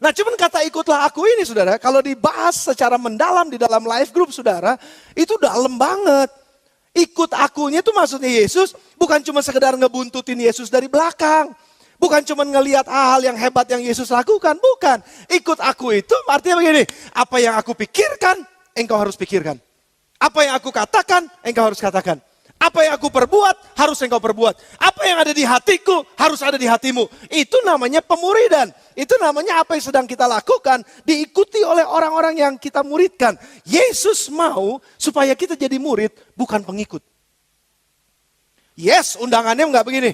Nah cuman kata ikutlah aku ini saudara, kalau dibahas secara mendalam di dalam life group saudara, itu dalam banget. Ikut akunya itu maksudnya Yesus bukan cuma sekedar ngebuntutin Yesus dari belakang. Bukan cuma ngelihat hal-hal yang hebat yang Yesus lakukan, bukan. Ikut aku itu artinya begini, apa yang aku pikirkan, engkau harus pikirkan. Apa yang aku katakan, engkau harus katakan. Apa yang aku perbuat, harus engkau perbuat. Apa yang ada di hatiku, harus ada di hatimu. Itu namanya pemuridan. Itu namanya apa yang sedang kita lakukan, diikuti oleh orang-orang yang kita muridkan. Yesus mau supaya kita jadi murid, bukan pengikut. Yes, undangannya enggak begini.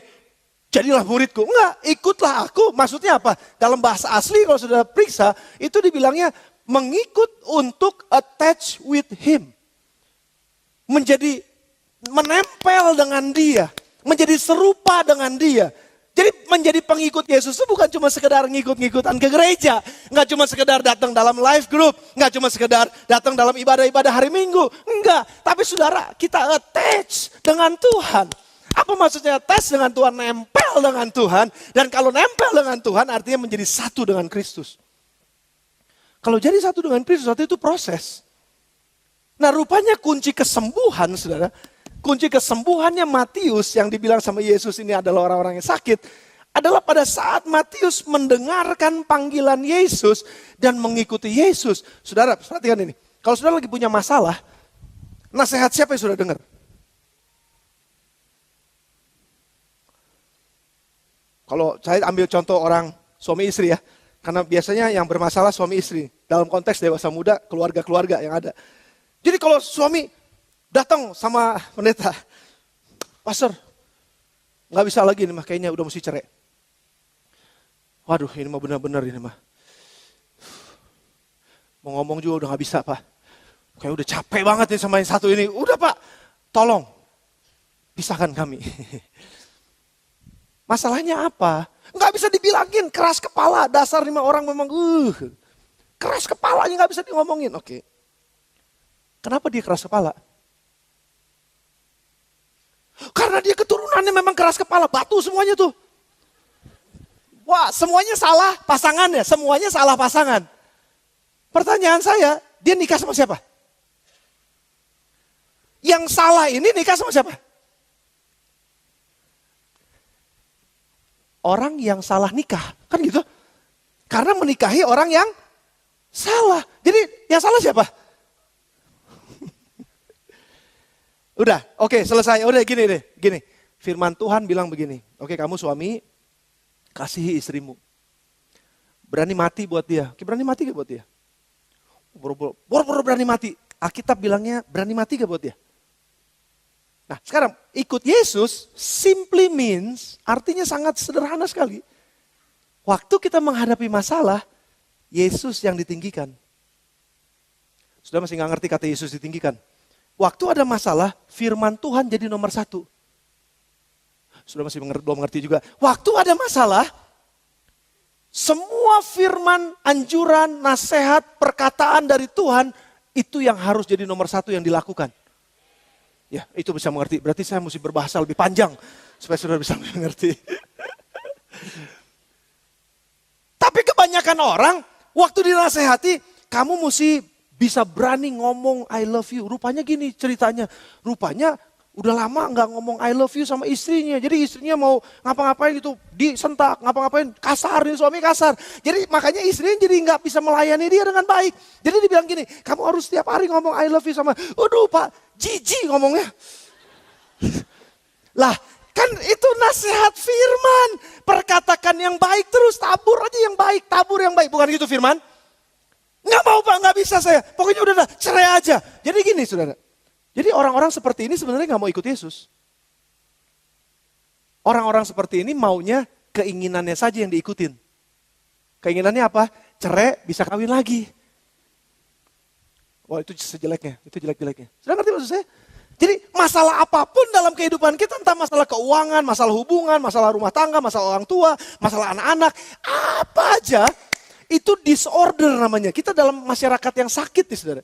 Jadilah muridku. Enggak, ikutlah aku. Maksudnya apa? Dalam bahasa asli kalau sudah periksa, itu dibilangnya mengikut untuk attach with him. Menempel dengan dia. Menjadi serupa dengan dia. Jadi menjadi pengikut Yesus itu bukan cuma sekedar ngikut-ngikutan ke gereja. Enggak cuma sekedar datang dalam life group. Enggak cuma sekedar datang dalam ibadah-ibadah hari Minggu. Enggak. Tapi saudara, kita attach dengan Tuhan. Apa maksudnya attach dengan Tuhan? Nempel dengan Tuhan. Dan kalau nempel dengan Tuhan artinya menjadi satu dengan Kristus. Kalau jadi satu dengan Kristus artinya itu proses. Nah rupanya kunci kesembuhan saudara. Kunci kesembuhannya Matius yang dibilang sama Yesus ini adalah orang-orang yang sakit. Adalah pada saat Matius mendengarkan panggilan Yesus dan mengikuti Yesus. Saudara perhatikan ini. Kalau saudara lagi punya masalah, nasihat siapa yang sudah dengar? Kalau saya ambil contoh orang suami istri ya. Karena biasanya yang bermasalah suami istri. Dalam konteks dewasa muda, keluarga-keluarga yang ada. Jadi kalau suami datang sama pendeta, pastor, nggak bisa lagi nih mah, kayaknya udah mesti cerai. Waduh, ini mah benar-benar ini mah. Mau ngomong juga udah nggak bisa pak. Kayak udah capek banget nih sama yang satu ini. Udah pak, tolong pisahkan kami. Masalahnya apa? Nggak bisa dibilangin, keras kepala. Dasar 5 orang memang keras kepalanya nggak bisa diomongin. Oke. Kenapa dia keras kepala? Karena dia keturunannya memang keras kepala, batu semuanya tuh. Wah, semuanya salah pasangannya, semuanya salah pasangan. Pertanyaan saya, dia nikah sama siapa? Yang salah ini nikah sama siapa? Orang yang salah nikah, kan gitu. Karena menikahi orang yang salah. Jadi yang salah siapa? Udah, oke selesai. Udah gini deh, gini. Firman Tuhan bilang begini. Oke kamu suami, kasihi istrimu. Berani mati buat dia. Oke, berani mati gak buat dia? Boro-boro berani mati. Alkitab bilangnya berani mati gak buat dia? Nah sekarang ikut Yesus simply means artinya sangat sederhana sekali. Waktu kita menghadapi masalah, Yesus yang ditinggikan. Sudah masih gak ngerti kata Yesus ditinggikan? Waktu ada masalah, firman Tuhan jadi nomor 1. Sudah masih belum mengerti juga. Waktu ada masalah, semua firman, anjuran, nasihat, perkataan dari Tuhan, itu yang harus jadi nomor 1 yang dilakukan. Ya, itu bisa mengerti. Berarti saya mesti berbahasa lebih panjang, supaya saudara bisa mengerti. Tapi kebanyakan orang, waktu dinasehati, kamu mesti bisa berani ngomong I love you. Rupanya gini ceritanya. Rupanya udah lama gak ngomong I love you sama istrinya. Jadi istrinya mau ngapa-ngapain itu disentak. Ngapa-ngapain kasar nih suami kasar. Jadi makanya istrinya jadi gak bisa melayani dia dengan baik. Jadi dibilang gini, kamu harus setiap hari ngomong I love you sama. Aduh pak, Jijik ngomongnya. Lah, kan itu nasihat firman. Perkatakan yang baik terus, tabur aja yang baik, tabur yang baik. Bukan gitu firman? Nggak mau Pak, nggak bisa saya. Pokoknya udah cerai aja. Jadi gini saudara. Jadi orang-orang seperti ini sebenarnya nggak mau ikut Yesus. Orang-orang seperti ini maunya keinginannya saja yang diikutin. Keinginannya apa? Cerai bisa kawin lagi. Wah itu sejeleknya, itu jelek-jeleknya. Sudah ngerti maksud saya? Jadi masalah apapun dalam kehidupan kita, entah masalah keuangan, masalah hubungan, masalah rumah tangga, masalah orang tua, masalah anak-anak, apa aja itu disorder namanya. Kita dalam masyarakat yang sakit nih saudara.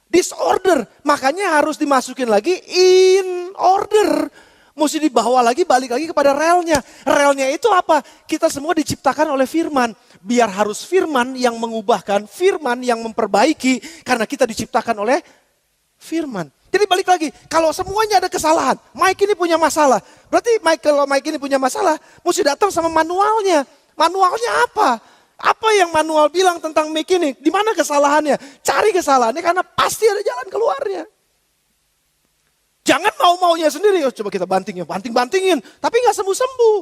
Disorder, makanya harus dimasukin lagi in order. Mesti dibawa lagi, balik lagi kepada relnya. Relnya itu apa? Kita semua diciptakan oleh firman. Biar harus firman yang mengubahkan, firman yang memperbaiki. Karena kita diciptakan oleh firman. Jadi balik lagi, kalau semuanya ada kesalahan. Mike ini punya masalah. Berarti kalau Mike ini punya masalah, mesti datang sama manualnya. Manualnya apa? Apa yang manual bilang tentang Mike ini? Di mana kesalahannya? Cari kesalahannya karena pasti ada jalan keluarnya. Jangan mau-maunya sendiri, coba kita banting-bantingin, tapi gak sembuh-sembuh.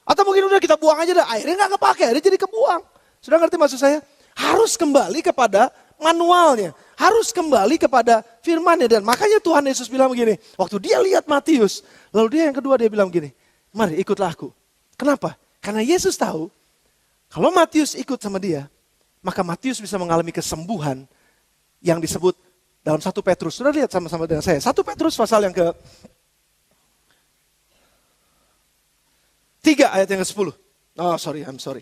Atau mungkin udah kita buang aja, akhirnya gak kepake, akhirnya jadi kebuang. Sudah ngerti maksud saya? Harus kembali kepada manualnya, harus kembali kepada firmannya. Dan makanya Tuhan Yesus bilang begini, waktu dia lihat Matius, lalu dia yang kedua dia bilang begini, mari ikutlah aku. Kenapa? Karena Yesus tahu, kalau Matius ikut sama dia, maka Matius bisa mengalami kesembuhan yang disebut dalam 1 Petrus, sudah lihat sama-sama dengan saya. 1 Petrus pasal yang ke 3 ayat yang ke 10. Oh I'm sorry.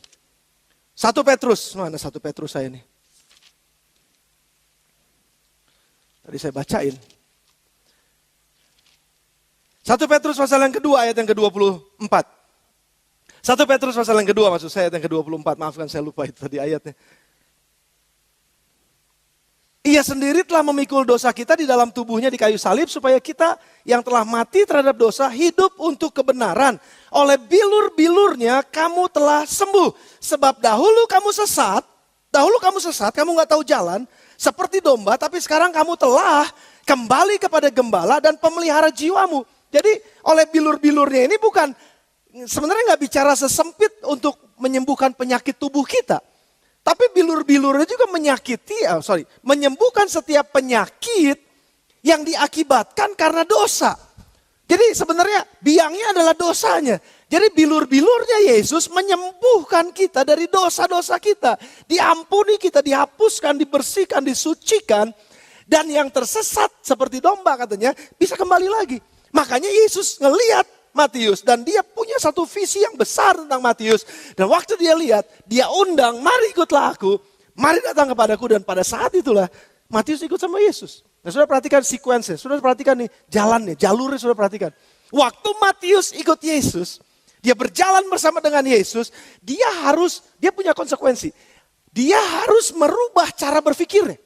1 Petrus, mana 1 Petrus saya ini? Tadi saya bacain. 1 Petrus pasal yang kedua ayat yang ke-24. 1 Petrus pasal yang kedua maksud saya ayat yang ke-24. Maafkan saya lupa itu tadi ayatnya. Ia sendiri telah memikul dosa kita di dalam tubuhnya di kayu salib supaya kita yang telah mati terhadap dosa hidup untuk kebenaran. Oleh bilur-bilurnya kamu telah sembuh. Sebab dahulu kamu sesat, kamu gak tahu jalan. Seperti domba, tapi sekarang kamu telah kembali kepada gembala dan pemelihara jiwamu. Jadi oleh bilur-bilurnya ini bukan, sebenarnya gak bicara sesempit untuk menyembuhkan penyakit tubuh kita. Tapi bilur-bilurnya juga menyembuhkan setiap penyakit yang diakibatkan karena dosa. Jadi sebenarnya biangnya adalah dosanya. Jadi bilur-bilurnya Yesus menyembuhkan kita dari dosa-dosa kita. Diampuni kita, dihapuskan, dibersihkan, disucikan. Dan yang tersesat seperti domba katanya bisa kembali lagi. Makanya Yesus ngelihat Matius dan dia punya satu visi yang besar tentang Matius. Dan waktu dia lihat, dia undang, mari ikutlah aku, mari datang kepadaku. Dan pada saat itulah Matius ikut sama Yesus. Nah sudah perhatikan sekuensnya, sudah perhatikan nih jalannya, jalurnya sudah perhatikan. Waktu Matius ikut Yesus, dia berjalan bersama dengan Yesus, dia punya konsekuensi. Dia harus merubah cara berpikirnya.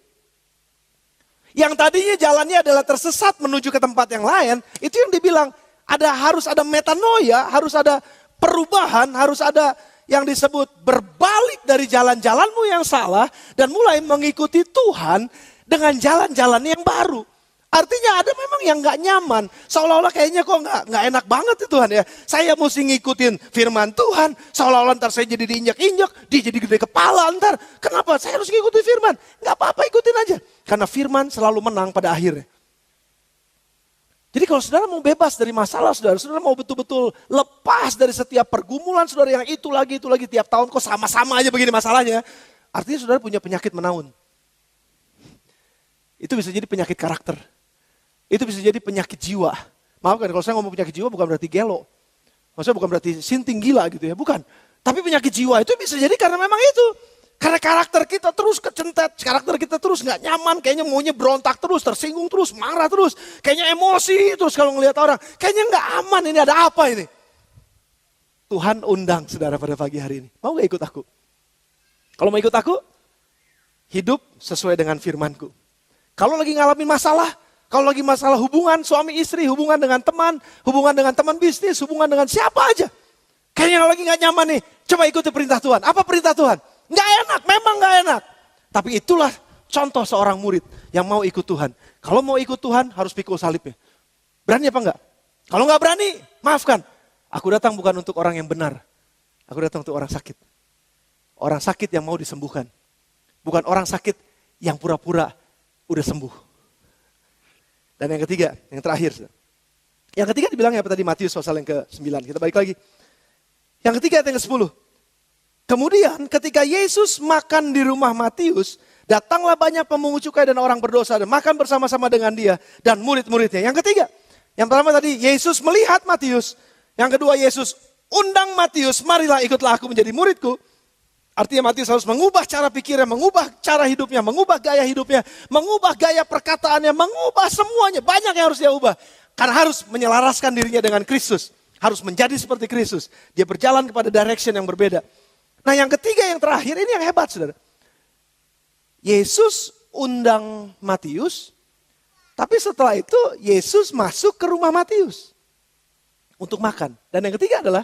Yang tadinya jalannya adalah tersesat menuju ke tempat yang lain, itu yang dibilang, harus ada metanoia, harus ada perubahan, harus ada yang disebut berbalik dari jalan-jalanmu yang salah dan mulai mengikuti Tuhan dengan jalan-jalan yang baru. Artinya ada memang yang gak nyaman, seolah-olah kayaknya kok gak enak banget ya Tuhan ya. Saya mesti ngikutin firman Tuhan, seolah-olah ntar saya jadi diinjak-injak, dia jadi gede kepala ntar. Kenapa? Saya harus ngikutin firman. Gak apa-apa ikutin aja, karena firman selalu menang pada akhirnya. Jadi kalau saudara mau bebas dari masalah saudara mau betul-betul lepas dari setiap pergumulan saudara yang itu lagi tiap tahun kok sama-sama aja begini masalahnya. Artinya saudara punya penyakit menaun. Itu bisa jadi penyakit karakter. Itu bisa jadi penyakit jiwa. Maafkan kalau saya ngomong penyakit jiwa bukan berarti gelo. Maksudnya bukan berarti sinting gila gitu ya, bukan. Tapi penyakit jiwa itu bisa jadi karena memang itu. Karena karakter kita terus kecentet, karakter kita terus gak nyaman, kayaknya maunya berontak terus, tersinggung terus, marah terus. Kayaknya emosi terus kalau ngelihat orang. Kayaknya gak aman, ini ada apa ini? Tuhan undang saudara pada pagi hari ini. Mau gak ikut aku? Kalau mau ikut aku, hidup sesuai dengan firmanku. Kalau lagi ngalamin masalah, kalau lagi masalah hubungan suami istri, hubungan dengan teman bisnis, hubungan dengan siapa aja. Kayaknya lagi gak nyaman nih, coba ikuti perintah Tuhan. Apa perintah Tuhan? Gak enak, memang gak enak. Tapi itulah contoh seorang murid yang mau ikut Tuhan. Kalau mau ikut Tuhan harus pikul salibnya. Berani apa enggak? Kalau enggak berani, maafkan. Aku datang bukan untuk orang yang benar. Aku datang untuk orang sakit. Orang sakit yang mau disembuhkan. Bukan orang sakit yang pura-pura udah sembuh. Dan yang ketiga, yang terakhir. Yang ketiga dibilangnya apa tadi? Matius pasal yang ke-9. Kita balik lagi. Yang ketiga yang ke-10. Kemudian ketika Yesus makan di rumah Matius, datanglah banyak pemungut cukai dan orang berdosa dan makan bersama-sama dengan dia dan murid-muridnya. Yang ketiga, yang pertama tadi Yesus melihat Matius. Yang kedua Yesus undang Matius, marilah ikutlah aku menjadi muridku. Artinya Matius harus mengubah cara pikirnya, mengubah cara hidupnya, mengubah gaya hidupnya, mengubah gaya perkataannya, mengubah semuanya. Banyak yang harus dia ubah. Karena harus menyelaraskan dirinya dengan Kristus. Harus menjadi seperti Kristus. Dia berjalan kepada direction yang berbeda. Nah yang ketiga yang terakhir ini yang hebat saudara. Yesus undang Matius. Tapi setelah itu Yesus masuk ke rumah Matius. Untuk makan. Dan yang ketiga adalah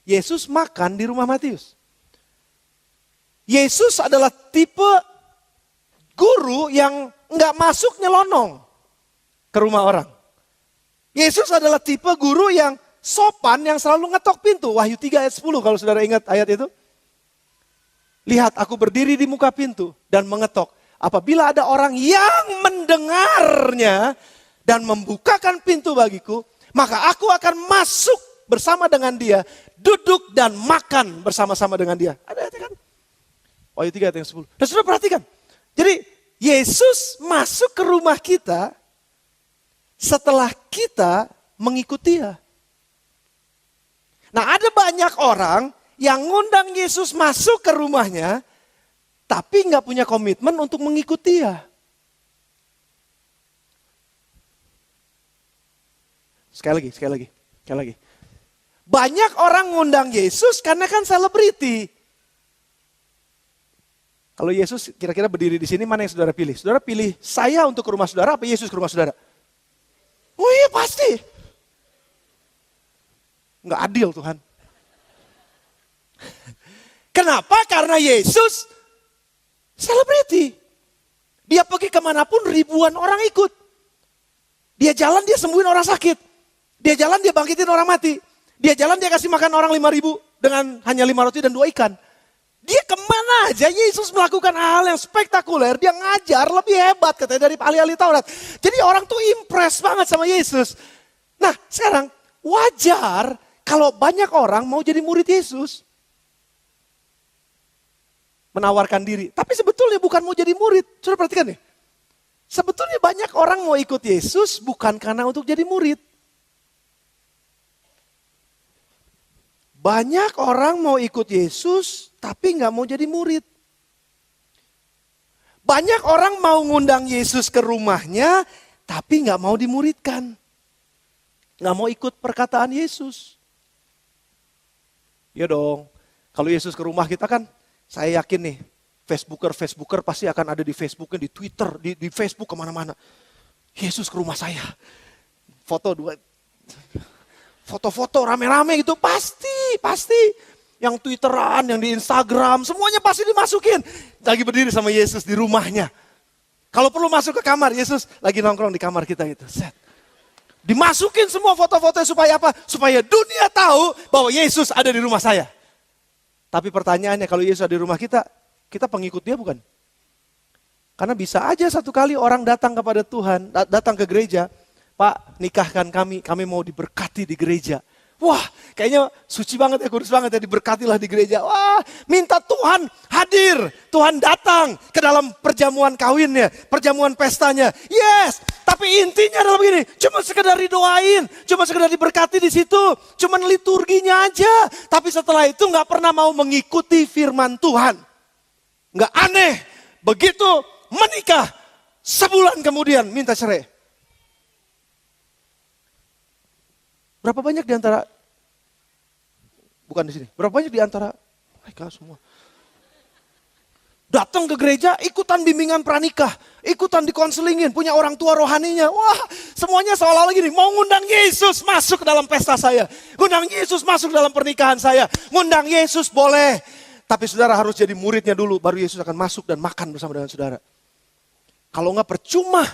Yesus makan di rumah Matius. Yesus adalah tipe guru yang nggak masuk nyelonong ke rumah orang. Yesus adalah tipe guru yang sopan yang selalu ngetok pintu. Wahyu 3 ayat 10 kalau saudara ingat ayat itu. Lihat aku berdiri di muka pintu dan mengetok. Apabila ada orang yang mendengarnya dan membukakan pintu bagiku, maka aku akan masuk bersama dengan dia, duduk dan makan bersama-sama dengan dia. Ada ayatnya kan? Wahyu 3 ayat yang 10. Dan sudah perhatikan. Jadi Yesus masuk ke rumah kita setelah kita mengikuti dia. Nah ada banyak orang yang ngundang Yesus masuk ke rumahnya, tapi nggak punya komitmen untuk mengikuti dia. Sekali lagi. Banyak orang ngundang Yesus karena kan selebriti. Kalau Yesus kira-kira berdiri di sini, mana yang saudara pilih? Saudara pilih saya untuk ke rumah saudara, apa Yesus ke rumah saudara? Oh iya pasti. Nggak adil Tuhan. Kenapa? Karena Yesus selebriti. Dia pergi kemanapun ribuan orang ikut. Dia jalan dia sembuhin orang sakit. Dia jalan dia bangkitin orang mati. Dia jalan dia kasih makan orang 5.000 dengan hanya 5 roti dan 2 ikan. Dia kemana aja Yesus melakukan hal yang spektakuler. Dia ngajar lebih hebat katanya dari ahli-ahli Taurat. Jadi orang tuh impress banget sama Yesus. Nah sekarang wajar kalau banyak orang mau jadi murid Yesus. Menawarkan diri. Tapi sebetulnya bukan mau jadi murid. Sudah perhatikan nih. Sebetulnya banyak orang mau ikut Yesus bukan karena untuk jadi murid. Banyak orang mau ikut Yesus tapi nggak mau jadi murid. Banyak orang mau ngundang Yesus ke rumahnya tapi nggak mau dimuridkan. Nggak mau ikut perkataan Yesus. Ya dong. Kalau Yesus ke rumah kita kan, saya yakin nih, Facebooker pasti akan ada di Facebooknya, di Twitter, di Facebook kemana-mana. Yesus ke rumah saya. Foto-foto rame-rame gitu, pasti. Yang Twitteran, yang di Instagram, semuanya pasti dimasukin. Lagi berdiri sama Yesus di rumahnya. Kalau perlu masuk ke kamar, Yesus lagi nongkrong di kamar kita gitu. Set. Dimasukin semua foto-fotonya supaya apa? Supaya dunia tahu bahwa Yesus ada di rumah saya. Tapi pertanyaannya kalau Yesus ada di rumah kita, kita pengikut dia bukan? Karena bisa aja satu kali orang datang kepada Tuhan, datang ke gereja, Pak nikahkan kami mau diberkati di gereja. Wah kayaknya suci banget ya, kudus banget ya, diberkatilah di gereja. Wah minta Tuhan hadir, Tuhan datang ke dalam perjamuan kawinnya, perjamuan pestanya. Yes, tapi intinya adalah begini, cuma sekedar didoain, cuma sekedar diberkati di situ, cuma liturginya aja. Tapi setelah itu nggak pernah mau mengikuti firman Tuhan. Nggak aneh, begitu menikah, sebulan kemudian minta cerai. Berapa banyak di antara, bukan di sini, berapa banyak di antara mereka semua datang ke gereja, ikutan bimbingan pranikah, ikutan dikonselingin, punya orang tua rohaninya. Wah, semuanya seolah-olah gini, mau ngundang Yesus masuk ke dalam pesta saya, ngundang Yesus masuk dalam pernikahan saya, ngundang Yesus boleh. Tapi saudara harus jadi muridnya dulu, baru Yesus akan masuk dan makan bersama dengan saudara. Kalau enggak percuma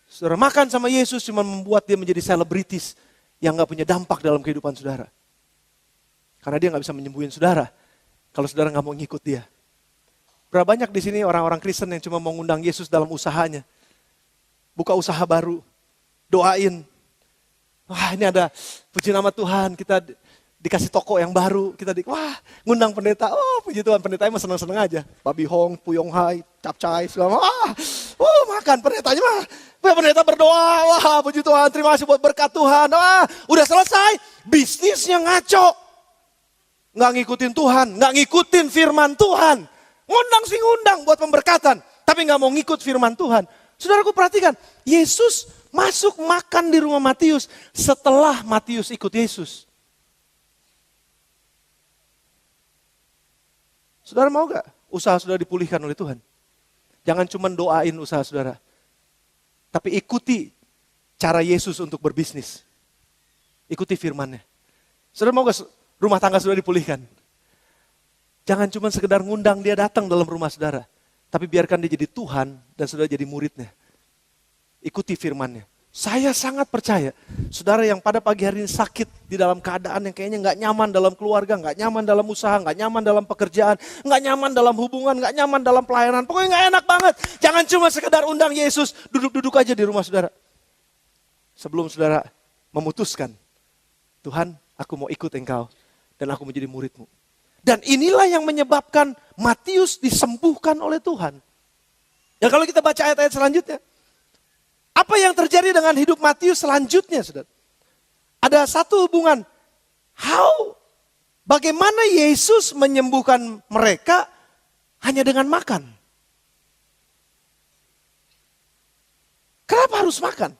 Saudara, makan sama Yesus cuma membuat dia menjadi selebritis yang gak punya dampak dalam kehidupan saudara. Karena dia gak bisa menyembuhin saudara kalau saudara gak mau ngikut dia. Berapa banyak di sini orang-orang Kristen yang cuma mau ngundang Yesus dalam usahanya. Buka usaha baru, doain. Wah, ini ada puji nama Tuhan, kita dikasih toko yang baru, wah, ngundang pendeta. Oh, puji Tuhan, pendeta emang seneng-seneng aja. Babi hong, puyong hai, capcay, segala macam. Makan pendetanya mah. Pendeta berdoa, wah, puji Tuhan, terima kasih buat berkat Tuhan. Wah, udah selesai, bisnisnya ngaco. Nggak ngikutin Tuhan, nggak ngikutin firman Tuhan. Ngundang sih ngundang buat pemberkatan, tapi nggak mau ngikut firman Tuhan. Saudaraku perhatikan, Yesus masuk makan di rumah Matius setelah Matius ikut Yesus. Saudara mau gak usaha saudara dipulihkan oleh Tuhan? Jangan cuma doain usaha saudara, tapi ikuti cara Yesus untuk berbisnis. Ikuti firman-Nya. Saudara mau gak rumah tangga saudara dipulihkan? Jangan cuma sekedar ngundang dia datang dalam rumah saudara, tapi biarkan dia jadi Tuhan dan saudara jadi muridnya. Ikuti firman-Nya. Saya sangat percaya, saudara yang pada pagi hari ini sakit di dalam keadaan yang kayaknya gak nyaman dalam keluarga, gak nyaman dalam usaha, gak nyaman dalam pekerjaan, gak nyaman dalam hubungan, gak nyaman dalam pelayanan. Pokoknya gak enak banget. Jangan cuma sekedar undang Yesus, duduk-duduk aja di rumah saudara. Sebelum saudara memutuskan, Tuhan aku mau ikut Engkau dan aku menjadi muridmu. Dan inilah yang menyebabkan Matius disembuhkan oleh Tuhan. Ya kalau kita baca ayat-ayat selanjutnya. Apa yang terjadi dengan hidup Matius selanjutnya, saudara? Ada satu hubungan. Bagaimana Yesus menyembuhkan mereka hanya dengan makan? Kenapa harus makan?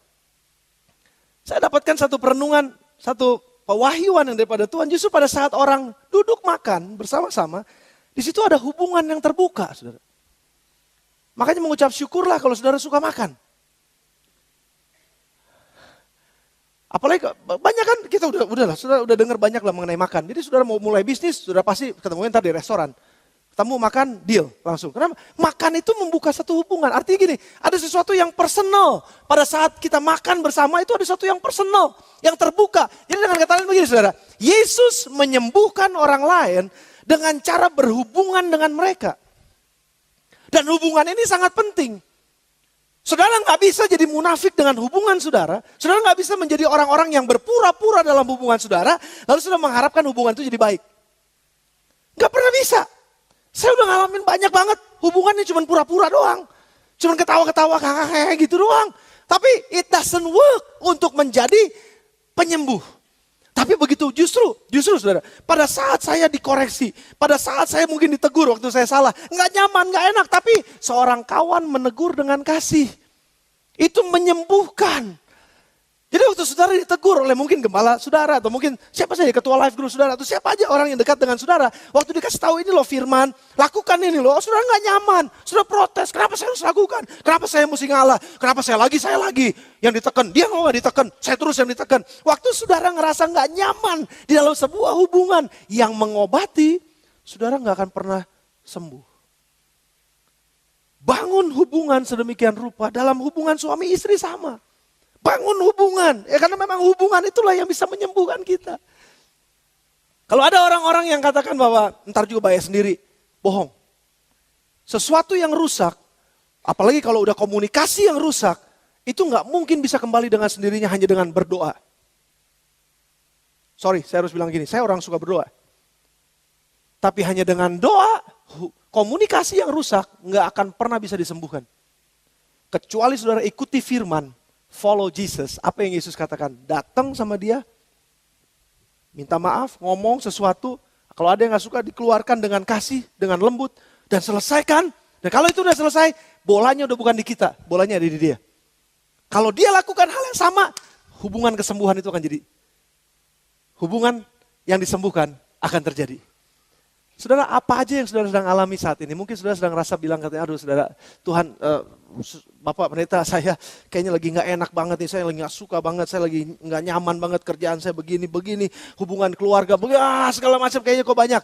Saya dapatkan satu perenungan, satu pewahyuan yang daripada Tuhan. Justru pada saat orang duduk makan bersama-sama, di situ ada hubungan yang terbuka, saudara. Makanya mengucap syukurlah kalau saudara suka makan. Apalagi banyak kan kita sudah dengar banyak lah mengenai makan. Jadi saudara mau mulai bisnis, sudah pasti ketemu ntar di restoran. Ketemu makan, deal langsung. Karena makan itu membuka satu hubungan. Artinya gini, ada sesuatu yang personal. Pada saat kita makan bersama itu ada sesuatu yang personal, yang terbuka. Jadi dengan kata lain begini saudara, Yesus menyembuhkan orang lain dengan cara berhubungan dengan mereka. Dan hubungan ini sangat penting. Saudara nggak bisa jadi munafik dengan hubungan saudara. Saudara nggak bisa menjadi orang-orang yang berpura-pura dalam hubungan saudara. Lalu saudara mengharapkan hubungan itu jadi baik. Nggak pernah bisa. Saya udah ngalamin banyak banget. Hubungannya cuma pura-pura doang. Cuma ketawa-ketawa kakak gitu doang. Tapi it doesn't work untuk menjadi penyembuh. Tapi begitu justru saudara. Pada saat saya dikoreksi. Pada saat saya mungkin ditegur waktu saya salah. Nggak nyaman, nggak enak. Tapi seorang kawan menegur dengan kasih. Itu menyembuhkan. Jadi waktu saudara ditegur oleh mungkin gembala saudara. Atau mungkin siapa saja ketua life group saudara. Atau siapa aja orang yang dekat dengan saudara. Waktu dikasih tahu ini loh firman. Lakukan ini loh. Saudara nggak nyaman. Saudara protes. Kenapa saya harus lakukan? Kenapa saya mesti ngalah? Kenapa saya lagi yang ditekan. Dia nggak ditekan. Saya terus yang ditekan. Waktu saudara ngerasa nggak nyaman di dalam sebuah hubungan yang mengobati. Saudara nggak akan pernah sembuh. Bangun hubungan sedemikian rupa. Dalam hubungan suami istri sama. Bangun hubungan, ya karena memang hubungan itulah yang bisa menyembuhkan kita. Kalau ada orang-orang yang katakan bahwa ntar juga bayar sendiri, bohong. Sesuatu yang rusak, apalagi kalau udah komunikasi yang rusak, itu nggak mungkin bisa kembali dengan sendirinya hanya dengan berdoa. Sorry, saya harus bilang gini, saya orang suka berdoa. Tapi hanya dengan doa, komunikasi yang rusak nggak akan pernah bisa disembuhkan. Kecuali saudara ikuti firman, follow Jesus. Apa yang Yesus katakan? Datang sama dia, minta maaf, ngomong sesuatu. Kalau ada yang gak suka dikeluarkan dengan kasih, dengan lembut. Dan selesaikan. Dan kalau itu udah selesai, bolanya udah bukan di kita. Bolanya ada di dia. Kalau dia lakukan hal yang sama, hubungan kesembuhan itu akan jadi. Hubungan yang disembuhkan akan terjadi. Saudara, apa aja yang saudara sedang alami saat ini? Mungkin saudara sedang rasa bilang katanya, aduh saudara, Tuhan, Bapak Pendeta saya kayaknya lagi gak enak banget nih, saya lagi gak suka banget, saya lagi gak nyaman banget kerjaan saya begini, hubungan keluarga, segala macam kayaknya kok banyak.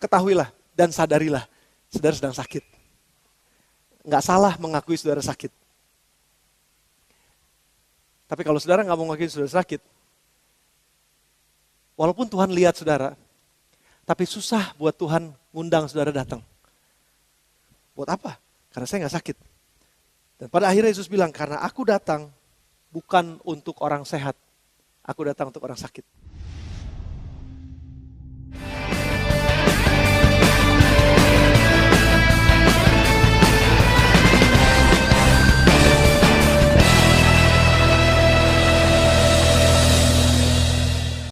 Ketahuilah dan sadarilah, saudara sedang sakit. Gak salah mengakui saudara sakit. Tapi kalau saudara nggak mau ngakuin saudara sakit, walaupun Tuhan lihat saudara, tapi susah buat Tuhan ngundang saudara datang. Buat apa? Karena saya nggak sakit. Dan pada akhirnya Yesus bilang, karena aku datang bukan untuk orang sehat, aku datang untuk orang sakit.